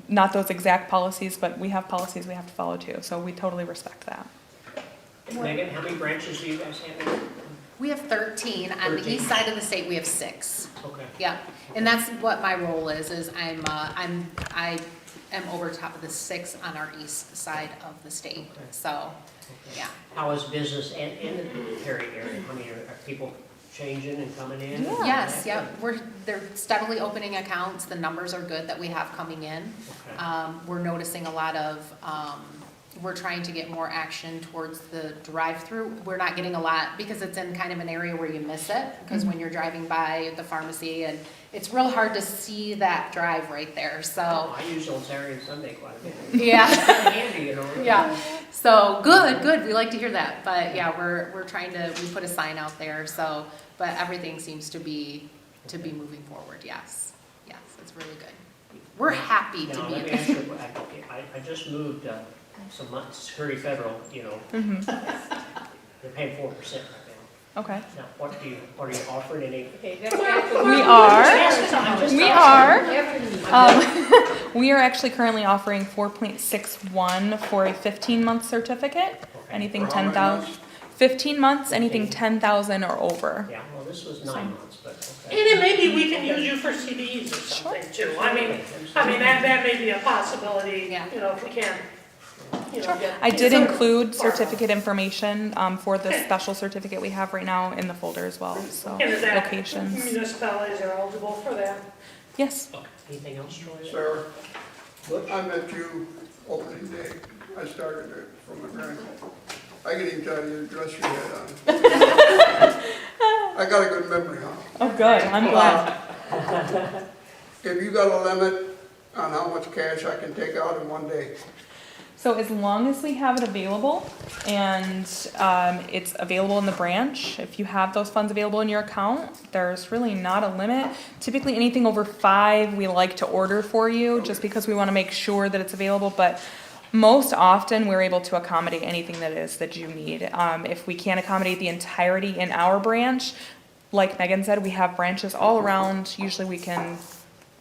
not those exact policies, but we have policies we have to follow too. So we totally respect that.
Megan, how many branches do you guys have?
We have 13. On the
13.
east side of the state, we have 6.
Okay.
Yeah, and that's what my role is I am over top of the 6 on our east side of the state,
Okay.
so,
Okay.
yeah.
How is business in the Perry area? I mean, are people changing and coming in?
Yeah.
Yes, yeah, they're steadily opening accounts, the numbers are good that we have coming in.
Okay.
We're noticing a lot of, we're trying to get more action towards the drive-through. We're not getting a lot, because it's in kind of an area where you miss it, because when you're driving by the pharmacy, and it's real hard to see that drive right there, so.
I use Old Saturday and Sunday quite a bit.
Yeah.
It's kind of handy, you know.
Yeah, so, good, we like to hear that, but yeah, we're trying to, we put a sign out there, so, but everything seems to be moving forward, yes, it's really good. We're happy to
Now,
be
let me
in
ask you, I just moved some months, Security Federal, you know,
Mm-hmm.
they're paying 4% right now.
Okay.
Now, what are you offering any?
We are. We are actually currently offering 4.61 for a 15-month certificate. Anything
For how many
10,000,
months?
15 months, anything 10,000 or over.
Yeah, well, this was 9 months, but
And
okay.
then maybe we can use you for CDs or something too. I mean, that may be a possibility,
Yeah.
you know, if we can, you know, get.
I did
some-
include certificate information for the special certificate we have right now in the folder as well, so
And is that
locations.
municipalities are eligible for that?
Yes.
Anything else, Troy?
Sir, I met you opening day. I started it from a grandma. I can even tell you the dress you had on. I got a good memory, huh?
Oh, good, I'm glad.
If you got a limit on how much cash I can take out in one day,
So as long as we have it available and it's available in the branch, if you have those funds available in your account, there's really not a limit. Typically anything over 5 we like to order for you just because we want to make sure that it's available, but most often we're able to accommodate anything that you need. If we can't accommodate the entirety in our branch, like Megan said, we have branches all around. Usually we can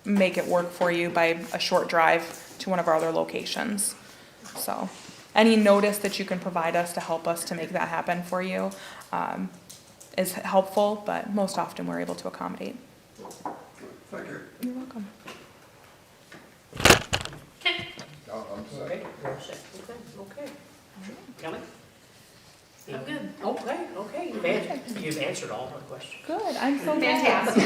make it work for you by a short drive to one of our other locations. So any notice that you can provide us to help us to make that happen for you is helpful, but most often we're able to accommodate.
thank you.
You're welcome.
No, I'm sorry.
Okay, you're all set. Okay. Kelly?
I'm good.
Okay, you've answered all my questions.
Good, I'm so glad.
Fantastic.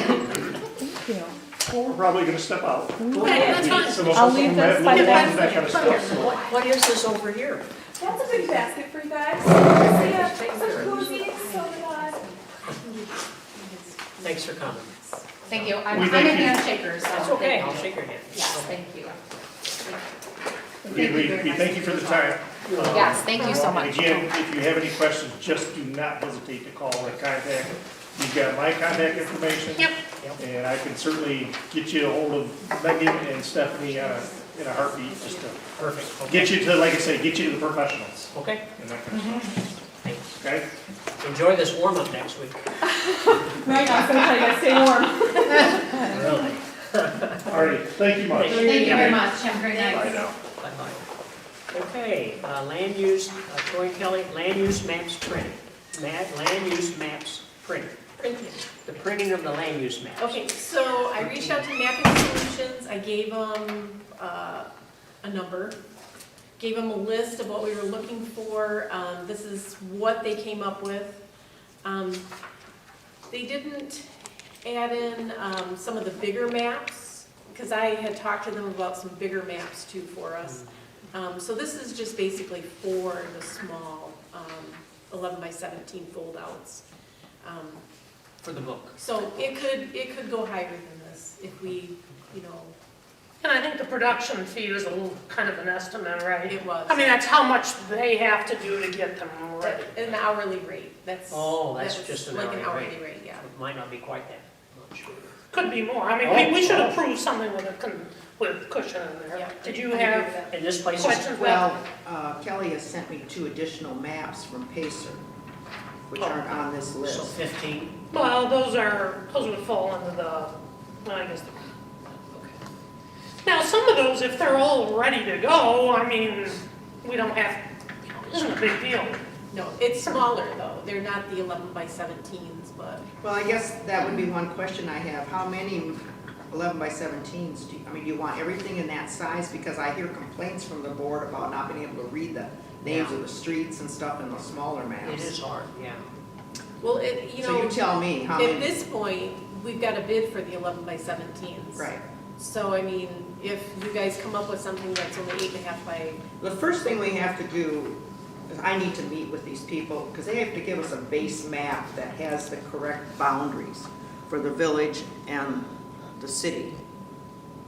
Thank you.
Well, we're probably gonna step out.
that's fine.
Some of
I'll
us
leave
will
this
have
by
little
the-
ones, that kind of stuff, so.
What is this over here?
That's a big basket for you guys. We have some koozies, soda.
Thanks for coming.
Thank you, I'm
We
a
thank you.
handshaker, so.
That's okay,
thank
I'll
you.
shake your hand.
Yes, thank you.
We thank you for the time.
Yes, thank you so
And
much.
again, if you have any questions, just do not hesitate to call or contact. You've got my contact information.
Yep.
And I can certainly get you a hold of Megan and Stephanie in a heartbeat, just to
Perfect, okay.
get you to, like I say, get you to the professionals
Okay,
and that kind of stuff.
thanks.
Okay?
Enjoy this warm-up next week.
Right now, so I gotta stay warm.
Really?
All right, thank you much.
Thank you very much, have a great night.
Bye now.
Bye-bye. Okay, land use, Troy and Kelly, land use maps printing. Land use maps printing. The printing of the land use maps.
Okay, so I reached out to Mapping Solutions, I gave them a number, gave them a list of what we were looking for, this is what they came up with. They didn't add in some of the bigger maps, because I had talked to them about some bigger maps too for us. So this is just basically for the small 11 by 17 fold-outs.
For the book.
So it could go higher than this if we, you know,
And I think the production fee is a little, kind of an estimate, right?
it was.
I mean, that's how much they have to do to get them ready.
An hourly rate, that's.
Oh, that's
that was
just an
like
hourly rate.
rate, yeah.
It might not be quite that much.
Could be more. I mean, we should approve something with with cushion in there.
Yeah.
Did
I
you
agree with
have
that.
And this place is,
questions?
Well, Kelly has sent me 2 additional maps from Pacer, which aren't on this
so
list.
15.
Well, those would fall under the, well, I guess. Now, some of those, if they're all ready to go, I mean, we don't have, isn't a big deal.
No, it's smaller though, they're not the 11 by 17s, but
Well, I guess that would be one question I have. How many 11 by 17s do you, I mean, do you want everything in that size? Because I hear complaints from the board about not being able to read the names of the streets and stuff in the smaller maps.
It is hard, yeah.
well,
So you tell me how
at
many,
this point, we've got a bid for the 11 by 17s.
right.
So I mean, if you guys come up with something that's only 8.5 by,
The first thing we have to do is I need to meet with these people because they have to give us a base map that has the correct boundaries for the village and the city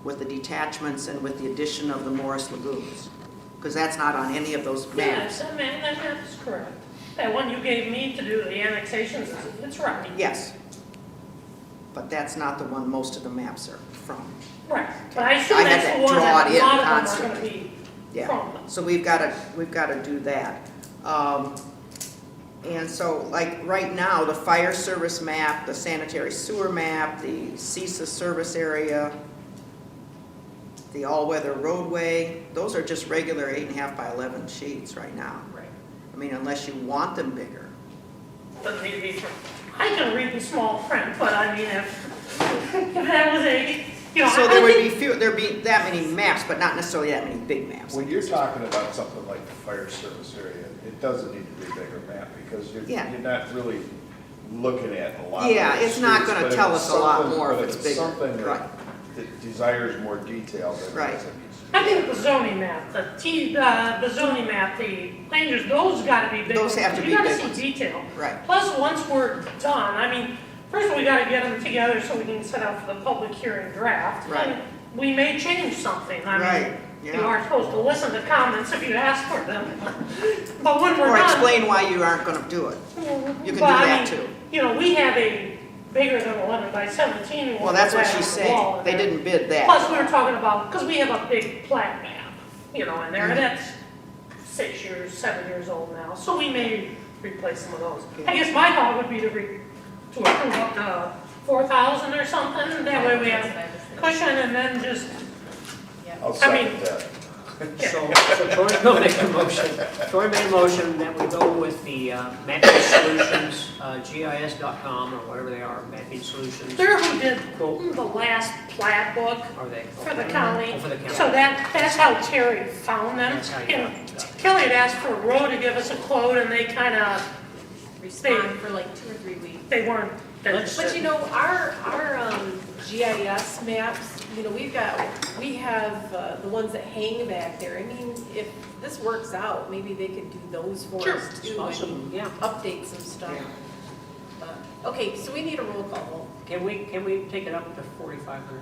with the detachments and with the addition of the Morris Lagoons. Because that's not on any of those maps.
Yes, that map is correct. That one you gave me to do the annexations, it's right.
Yes. But that's not the one most of the maps are from.
Right, but I assume
I had
that's
to
the one
draw
that
it
a
in
lot of them are gonna
constantly.
be
Yeah,
from.
so we've got to do that. And so, like, right now, the fire service map, the sanitary sewer map, the CISA service area, the all-weather roadway, those are just regular 8.5 by 11 sheets right now.
right.
I mean, unless you want them bigger.
But maybe, I can read the small print, but I mean, if that was a, you know,
So
I
there would
think,
be few, there'd be that many maps, but not necessarily that many big maps.
When you're talking about something like the fire service area, it doesn't need to be a bigger map because
Yeah.
you're not really looking at a lot of
Yeah,
those
it's not
streets,
gonna
but if
tell
it's
us a lot
something-
more if
but
it's bigger.
something
Right.
that desires more detail than
Right.
it is.
I think the zoning map, the zoning map, the land use, those gotta be big.
Those have to be
You
big
gotta
ones.
see detail.
Right.
Plus, once we're done, I mean, first we gotta get them together so we can set up for the public hearing draft.
Right.
And we may change something, I
Right,
mean, you
yeah.
aren't supposed to listen to comments if you ask for them. But when we're
Or
done.
explain why you aren't gonna do it. You can do
Well, I
that
mean,
too.
You know, we have a bigger than 11 by 17 one.
Well, that's what
right
she's
on the wall
saying.
in
They
there.
didn't bid that.
Plus, we were talking about, because we have a big plat map, you know, in there, and that's 6 years, 7 years old now, so we may replace some of those. I guess my thought would be to approve up to 4,000 or something, that way we have cushion and then just,
I'll
I mean-
second that.
So Troy will make a motion. Troy made a motion that we go with the mapping solutions, GIS.com or whatever they are, mapping solutions.
they're who did
Cool.
the last plat book
Are they?
for the county.
Oh, for the county.
So that's how Terry found them.
That's how you
And
got it.
Kelly had asked for Roe to give us a quote, and they kind of,
Respond for like 2 or 3 weeks.
they weren't
But
interested.
you know, our GIS maps, you know, we have the ones that hang back there. I mean, if this works out, maybe they could do those for
Sure.
us
It's
too.
possible,
and
yeah.
Update some stuff.
Yeah.
But, okay, so we need a roll call vote.
Can we take it up to 4,500?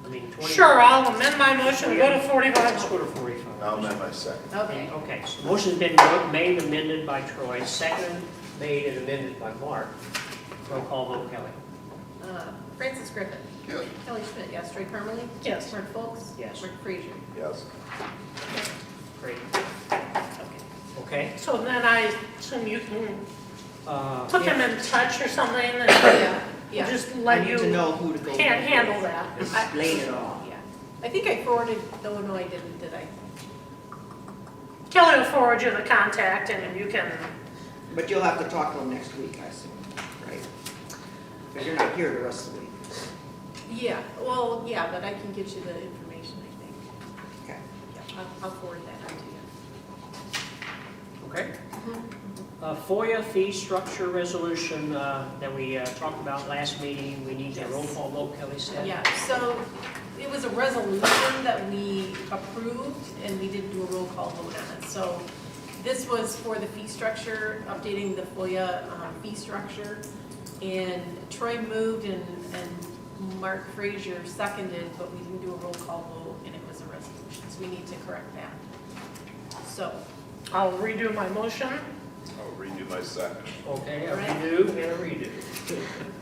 I mean, 20.
Sure, I'll amend my motion, to go to
Let's
45.
go to 45.
I'll amend my second.
Okay.
Okay, so motion's been made and amended by Troy, second made and amended by Mark. Roll call vote, Kelly.
Francis Griffin.
Yes.
Kelly Schmidt, yes. Troy Parmalee?
Yes.
Mark Foltz?
Yes.
Mark Frazier?
Yes.
Great.
Okay.
Okay.
So then I assume you can put
Yeah.
them in touch or something, and
Yeah, yeah.
just
I
let
need
you
to know who to go.
can't
with.
handle that.
Explain it all.
Yeah. I think I forwarded, no, I didn't, did I?
Kelly will forward you the contact, and you can,
But you'll have to talk to them next week, I assume, right? Because you're not here the rest of the week.
Yeah, well, yeah, but I can get you the information, I think.
Okay.
Yeah, I'll forward that on to you.
Okay. FOIA fee structure resolution that we talked about last meeting, we need a roll call vote, Kelly said.
Yeah, so it was a resolution that we approved, and we didn't do a roll call vote on it. So this was for the fee structure, updating the FOIA fee structure. And Troy moved and Mark Frazier seconded, but we didn't do a roll call vote, and it was a resolution, so we need to correct that. So,
I'll redo my motion.
I'll redo my second.
Okay, a
Right.
redo and a redo.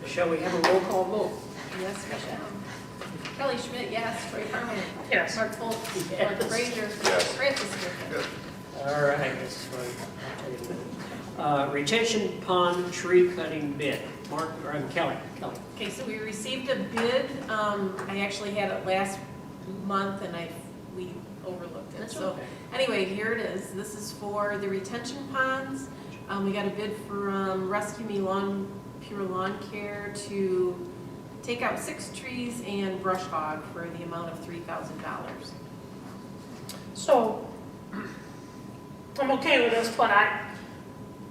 Shall we have a roll call vote?
yes, Michelle. Kelly Schmidt, yes. Troy Parmalee?
Yes.
Mark Foltz?
Yes.
Mark Frazier?
Yes.
Francis Griffin?
Yes.
All right, that's fine. I'll tell you in a minute. Retention pond tree cutting bid. Mark, or Kelly.
Okay, so we received a bid. I actually had it last month, and we overlooked it.
That's
So
okay.
anyway, here it is. This is for the retention ponds. We got a bid from Rescue Me Pure Lawn Care to take out 6 trees and brush hog for the amount of $3,000.
So, I'm okay with this, but I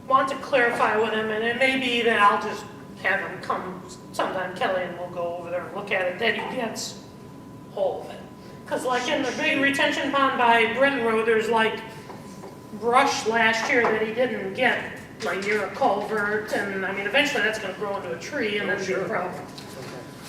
want to clarify with him, and it may be that I'll just have him come sometime, Kelly, and we'll go over there and look at it, that he gets all of it. Because like in the big retention pond by Britton Road, there's like brush last year that he didn't get, like near a culvert, and I mean, eventually that's gonna grow into a tree and then be a problem.
Okay.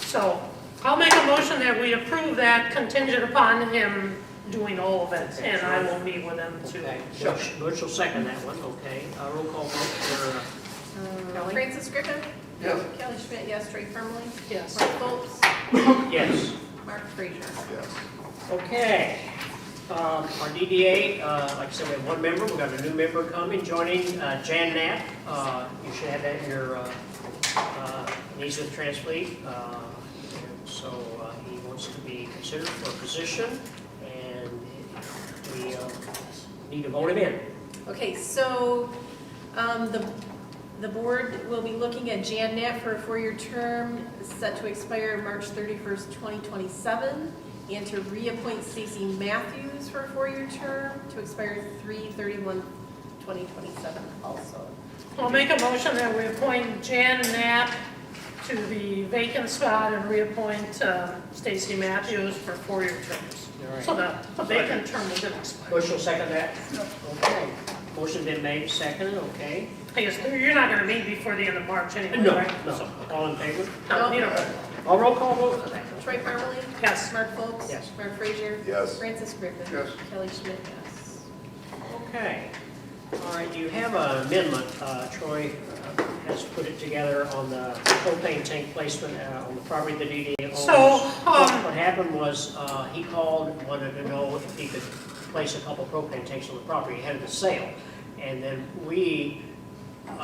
So, I'll make a motion that we approve that contingent upon him doing all of it, and I will meet with him to
Okay,
show.
Butch will second that one, okay. Roll call vote for, Kelly?
Francis Griffin?
Yes.
Kelly Schmidt, yes. Troy Parmalee?
Yes.
Mark Foltz?
yes.
Mark Frazier?
Yes.
Okay. Our DDA, like I said, we have one member. We've got a new member coming, joining, Jan Knapp. You should have that in your needs with Transfleet. So he wants to be considered for a position, and we need to vote him in.
Okay, so the board will be looking at Jan Knapp for a 4-year term set to expire March 31st, 2027, and to reappoint Stacy Matthews for a 4-year term to expire 3/31/2027 also.
I'll make a motion that we appoint Jan Knapp to the vacant spot and reappoint Stacy Matthews for 4-year terms.
All right.
So the vacant term will expire.
Bush will second that? Okay. Motion been made, seconded, okay.
I guess you're not gonna meet before the end of March anyway,
No,
right?
no.
So-
All in favor?
No, you don't.
All roll call vote?
Okay, Troy Parmalee?
Yes.
Mark Foltz?
Yes.
Mark Frazier?
Yes.
Francis Griffin?
Yes.
Kelly Schmidt, yes.
Okay. All right, you have an amendment. Troy has put it together on the propane tank placement on the property that he owns.
So,
What happened was, he called, wanted to know if he could place a couple propane tanks on the property ahead of the sale. And then we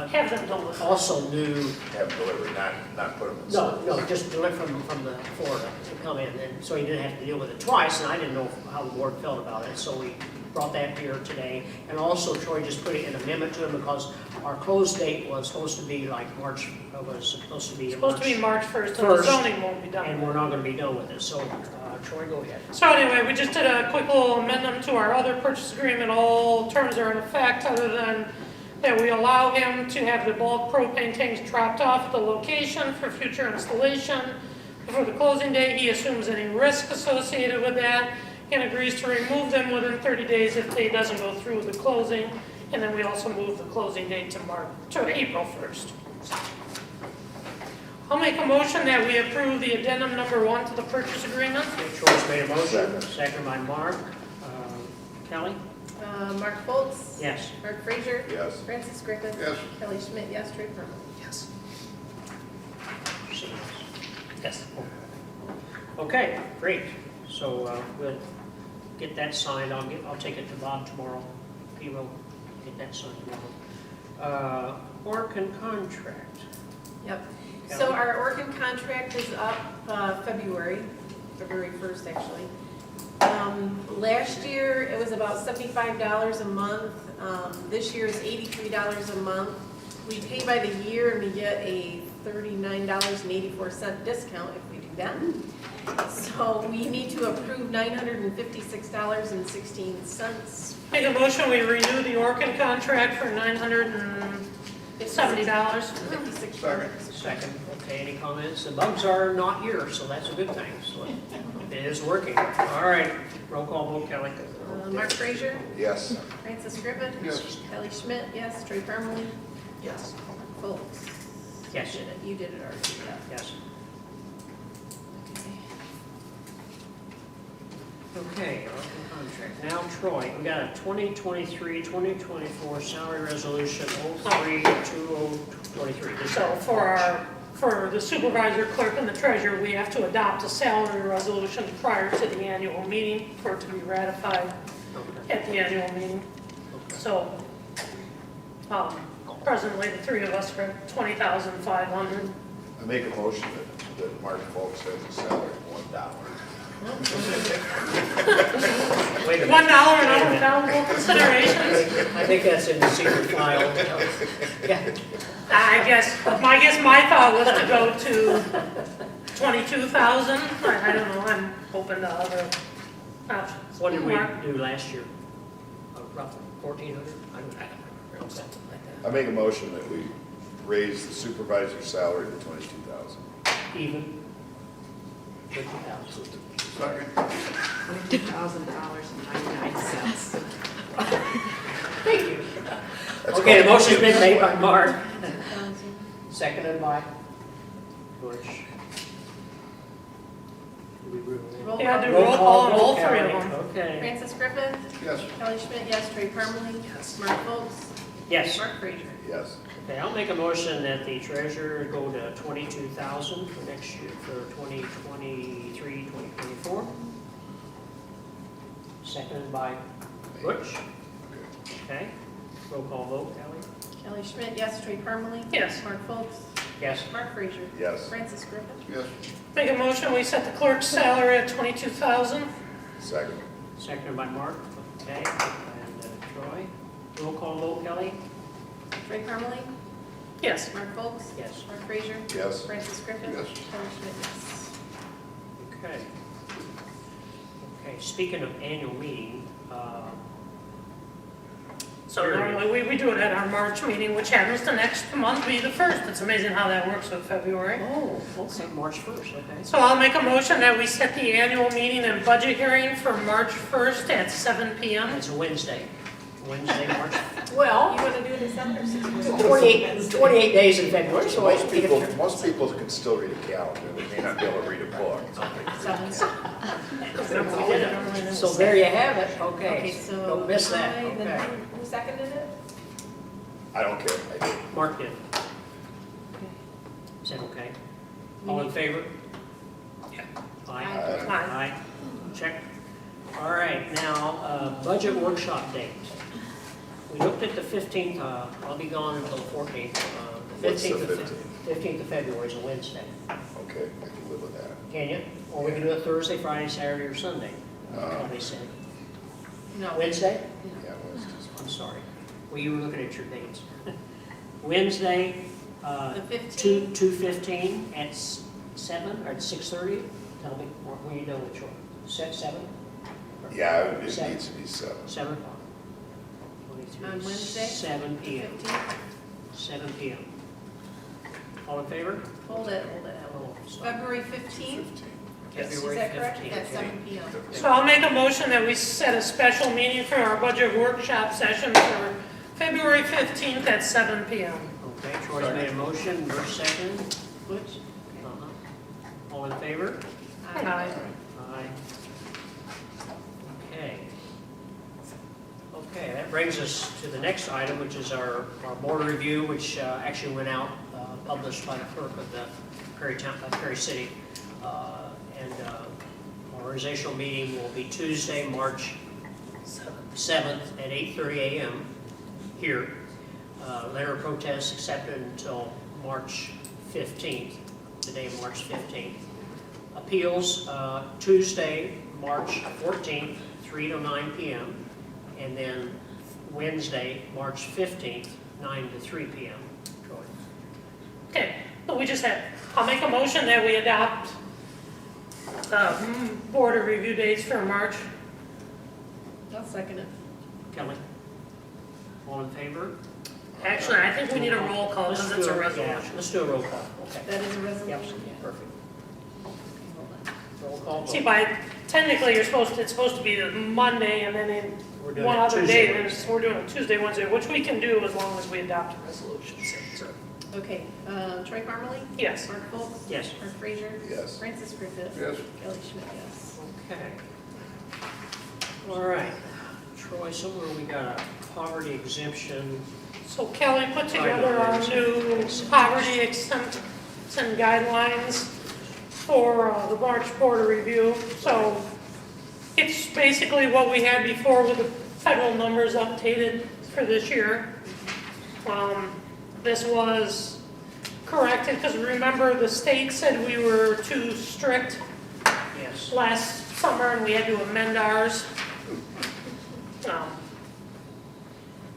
have them delivered.
also knew,
Have delivery, not put them in
no,
service.
no, just delivered from the Florida to come in, and so he didn't have to deal with it twice, and I didn't know how the board felt about it, so we brought that here today. And also Troy just put an amendment to it because our close date was supposed to be like March, was supposed to be
Supposed to be March 1st, and the
First.
zoning won't be done.
and we're not gonna be done with it, so Troy, go ahead.
So anyway, we just did a quick little amendment to our other purchase agreement. All terms are in effect other than that we allow him to have the bulk propane tanks dropped off at the location for future installation. Before the closing date, he assumes any risk associated with that and agrees to remove them within 30 days if they doesn't go through the closing. And then we also move the closing date to April 1st. I'll make a motion that we approve the addendum number 1 to the purchase agreement.
Okay, Troy's made a motion,
Second.
second by Mark. Kelly?
Mark Foltz?
Yes.
Mark Frazier?
Yes.
Francis Griffin?
Yes.
Kelly Schmidt, yes. Troy Perla?
Yes. Yes. Okay, great. So we'll get that signed. I'll take it to Bob tomorrow. He will get that signed tomorrow. Orkin contract.
Yep. So our Orkin contract is up February 1st, actually. Last year, it was about $75 a month. This year is $83 a month. We pay by the year and we get a $39.84 discount if we do that. So we need to approve $956.16.
Make a motion, we renew the Orkin contract for $970.
$56.
Second. Okay, any comments? The bugs are not here, so that's a good thing. So it is working. All right, roll call vote, Kelly.
Mark Frazier?
Yes.
Francis Griffin?
Yes.
Kelly Schmidt, yes. Troy Perla?
Yes.
Foltz?
Yes.
You did it already, yeah.
Yes. Okay, Orkin contract. Now, Troy, we got a 2023-2024 salary resolution 03-2023.
So for the supervisor, clerk, and the treasurer, we have to adopt a salary resolution prior to the annual meeting for it to be ratified
Okay.
at the annual meeting. So, presently, the three of us are at $20,500.
I make a motion that Mark Folks has a salary of $1.
Wait a
$1
minute.
and other valuable considerations.
I think that's in the secret file. Yeah.
I guess my thought was to go to 22,000. I don't know, I'm open to other options.
What did we
Mark?
do last year? Roughly 1,400? I don't know. Something like
I make a motion that we raise the supervisor's salary to $22,000.
that. Even? 50,000.
Second.
$22,000.99.
Thank you.
That's
Okay, the
called-
motion's been made by Mark, seconded by Butch.
Roll
Yeah,
call.
do roll call on all three of
Kelly.
them.
Okay.
Francis Griffin?
Yes.
Kelly Schmidt, yes. Troy Perla? Yes. Mark Foltz?
Yes.
Mark Frazier?
Yes.
Okay, I'll make a motion that the treasurer go to 22,000 for next year, for 2023, 2024. Seconded by Butch. Okay, roll call vote, Kelly?
Kelly Schmidt, yes. Troy Perla?
Yes.
Mark Foltz?
Yes.
Mark Frazier?
Yes.
Francis Griffin?
Yes.
Make a motion, we set the clerk's salary at 22,000.
Second.
Seconded by Mark. Okay, and Troy. Roll call vote, Kelly?
Troy Perla?
Yes.
Mark Foltz?
Yes.
Mark Frazier?
Yes.
Francis Griffin?
Yes.
Kelly Schmidt, yes.
Okay. Okay, speaking of annual meeting,
So normally we do it at our March meeting, which happens to next month be the 1st. It's amazing how that works with February.
oh, okay, March 1st, okay.
So I'll make a motion that we set the annual meeting and budget hearing for March 1st at 7 PM.
It's a Wednesday, March.
You
Well,
want to do it in 7 or 6?
28 days in February, so
Most people can still read a calendar, they may not be able to read a book.
So there you have it,
Okay,
okay.
so.
Don't miss that,
and then
okay.
Who seconded it?
I don't care, I do.
Mark did. Is that okay? All in favor?
Yeah.
Aye.
Aye.
Aye. Check. All right, now, budget workshop date. We looked at the 15th, I'll be gone until the 14th. The
What's the
15th of February is a Wednesday.
Okay, I can live with that.
Can you? Or we can do it Thursday, Friday, Saturday, or Sunday. They said.
No.
Wednesday?
Yeah, Wednesday's
I'm sorry. Well, you were looking at your dates. Wednesday,
The 15th?
2:15 at 7 or at 6:30? Tell me, when you done with your, set 7?
Yeah, it
Seven.
needs to be 7.
7 o'clock. 23,
On Wednesday?
7 p.m.
15th?
7 p.m. All in favor?
Hold it.
Oh, stop.
February 15th? Is
February
that correct?
15th.
At 7 PM.
So I'll make a motion that we set a special meeting for our budget workshop session for February 15th at 7 PM.
Okay, Troy's made a motion, your second. Butch? All in favor?
Aye.
Aye. Okay. Okay, that brings us to the next item, which is our board review, which actually went out, published by the clerk of the Perry City. And our organizational meeting will be Tuesday, March 7th at 8:30 a.m. here. Letter of protest accepted until March 15th, the day of March 15th. Appeals, Tuesday, March 14th, 3 to 9 p.m. And then Wednesday, March 15th, 9 to 3 p.m. Troy.
Okay, so we just had, I'll make a motion that we adopt board of review dates for March.
I'll second it.
Kelly? All in favor?
Actually, I think we need a roll call because it's a resolution.
Let's do a roll call, okay.
That is a
Yep,
resolution?
perfect.
Okay, hold on.
Roll call
See,
vote.
technically, it's supposed to be the Monday and then in
We're doing
one
it
other
Tuesday,
day,
Wednesday.
we're doing it Tuesday, Wednesday, which we can do as long as we adopt a resolution. So,
Okay, Troy Parmalee?
yes.
Mark Foltz?
Yes.
Mark Frazier?
Yes.
Francis Griffith?
Yes.
Kelly Schmidt, yes.
Okay. All right. Troy, somewhere we got a poverty exemption.
So Kelly put together our new poverty exemption guidelines for the March Board of Review. So it's basically what we had before with the federal numbers updated for this year. This was corrected because remember the state said we were too strict
Yes.
last summer and we had to amend ours.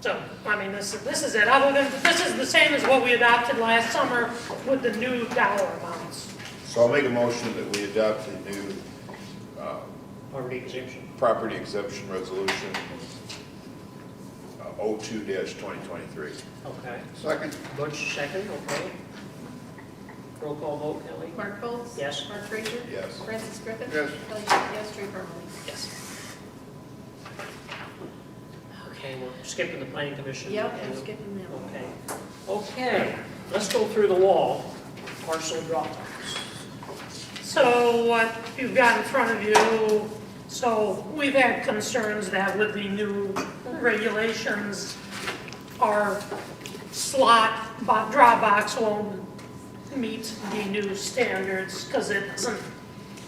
So, I mean, this is it. Other than, this is the same as what we adopted last summer with the new dollar amounts.
So I'll make a motion that we adopt the new
Poverty exemption.
property exemption resolution 02-2023.
Okay.
Second.
Butch, second, okay. Roll call vote, Kelly?
Mark Foltz?
Yes.
Mark Frazier?
Yes.
Francis Griffith?
Yes.
Kelly Schmidt, yes. Troy Parmalee?
Yes.
Okay, we're skipping the planning commission.
Yep,
and-
I'm skipping that one.
Okay. Okay, let's go through the wall. Parcel drop-offs.
So what you've got in front of you, so we've had concerns that with the new regulations, our slot drop box won't meet the new standards because it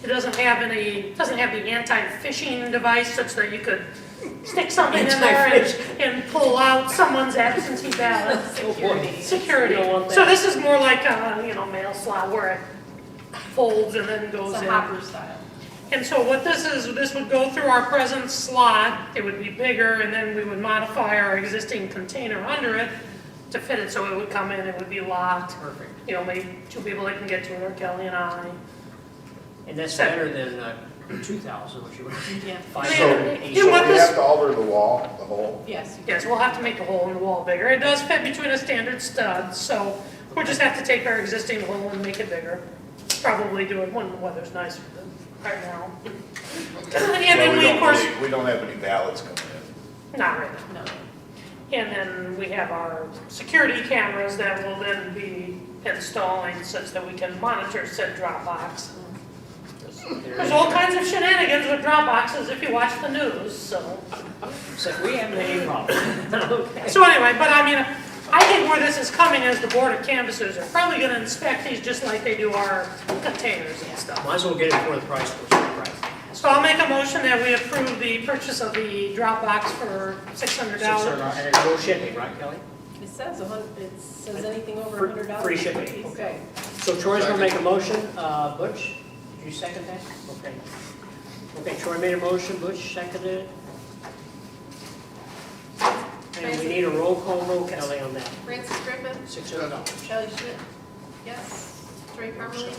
doesn't have the anti-phishing device such that you could stick something in there and pull out someone's absentee ballot. Security.
You don't want that.
So this is more like a, mail slot where it folds and then goes
It's
in.
a hopper style.
And so what this is, this would go through our present slot, it would be bigger, and then we would modify our existing container under it to fit it, so it would come in, it would be locked.
Perfect.
Maybe two people that can get to it, or Kelly and I.
And that's better than 2,000, which you were
Yeah.
580.
Yeah,
So
what
we
this-
have to alter the wall, the whole?
Yes. you
Yes, we'll have to make the hole in the wall bigger. It does fit between a standard stud, so we'll just have to take our existing hole and make it bigger. Probably do it when the weather's nicer than right now. And then we, of course,
We don't have any ballots coming in.
not really.
No.
And then we have our security cameras that will then be installing such that we can monitor said drop box. There's all kinds of shenanigans with drop boxes if you watch the news, so.
So we haven't had any problem. Okay.
So anyway, but I mean, I think where this is coming is the Board of Canvassers are probably gonna inspect these just like they do our containers and stuff.
Might as well get it before the price goes up, right?
So I'll make a motion that we approve the purchase of the drop box for $600.
And it's no shipping, right, Kelly?
It says it says anything over $100.
Free shipping,
Please.
okay. So Troy's gonna make a motion, Butch, did you second that? Okay. Okay, Troy made a motion, Butch seconded it. And we need a roll call vote, Kelly, on that.
Francis Griffith?
$600.
Kelly Schmidt? Yes. Troy Parmalee?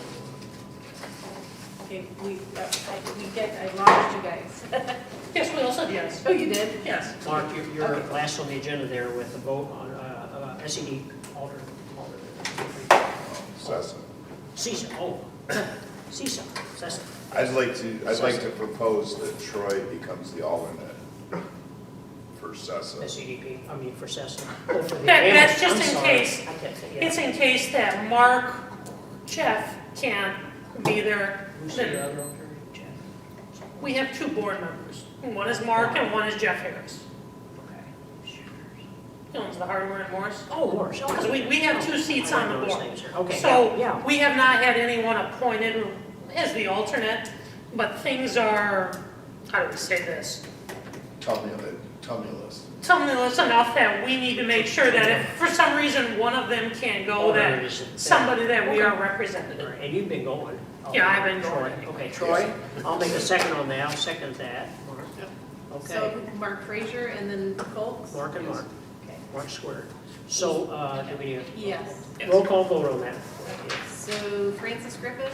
Okay, I lost you guys.
Yes, we all said yes.
Oh, you did?
Yes.
Mark, you're
Okay.
last on the agenda there with the vote on SED alter.
Sessa.
CISA, oh, CISA, CISA.
I'd like to propose that Troy becomes the alternate for Sessa.
SEDP, I mean for CISA. Oh, for the
That's
ambulance.
just
I'm
in
sorry.
case.
I kept saying, yeah.
It's in case that Mark, Jeff can't be there.
Who's the other alternative, Jeff?
We have 2 board members. One is Mark and one is Jeff Harris.
Okay.
He owns the hardware in Morris.
Oh, Morris, okay.
Because we have 2 seats on the
I know those
board.
names here. Okay,
So
yeah.
we have not had anyone appointed as the alternate, but things are, how do we say this?
Tumulus.
Tumulus enough that we need to make sure that if for some reason one of them can't go, that somebody that we are represented.
And you've been going.
Yeah, I've been
Troy.
going.
Okay, Troy, I'll make a second on that, I'll second that. Okay,
So Mark Frazier and then Folks?
Mark and Mark. Okay, Mark squared. So, do we need
Yes.
a roll call vote on that?
So Francis Griffin?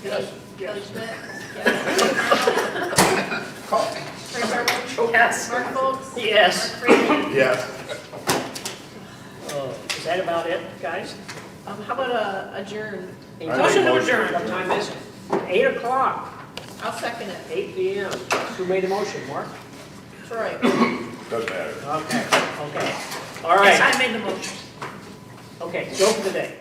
Yes.
Kelly Schmidt? Yes. Frank Harmon?
Yes.
Mark Folks?
Yes.
Mark Frazier?
Yes.
Is that about it, guys?
How about adjourn?
Motion to adjourn.
What time is it? 8 o'clock,
I'll second it.
8 p.m. Who made the motion, Mark?
Troy?
Doesn't matter.
Okay, okay. All
Yes,
right,
I made the motion.
okay, go for the day.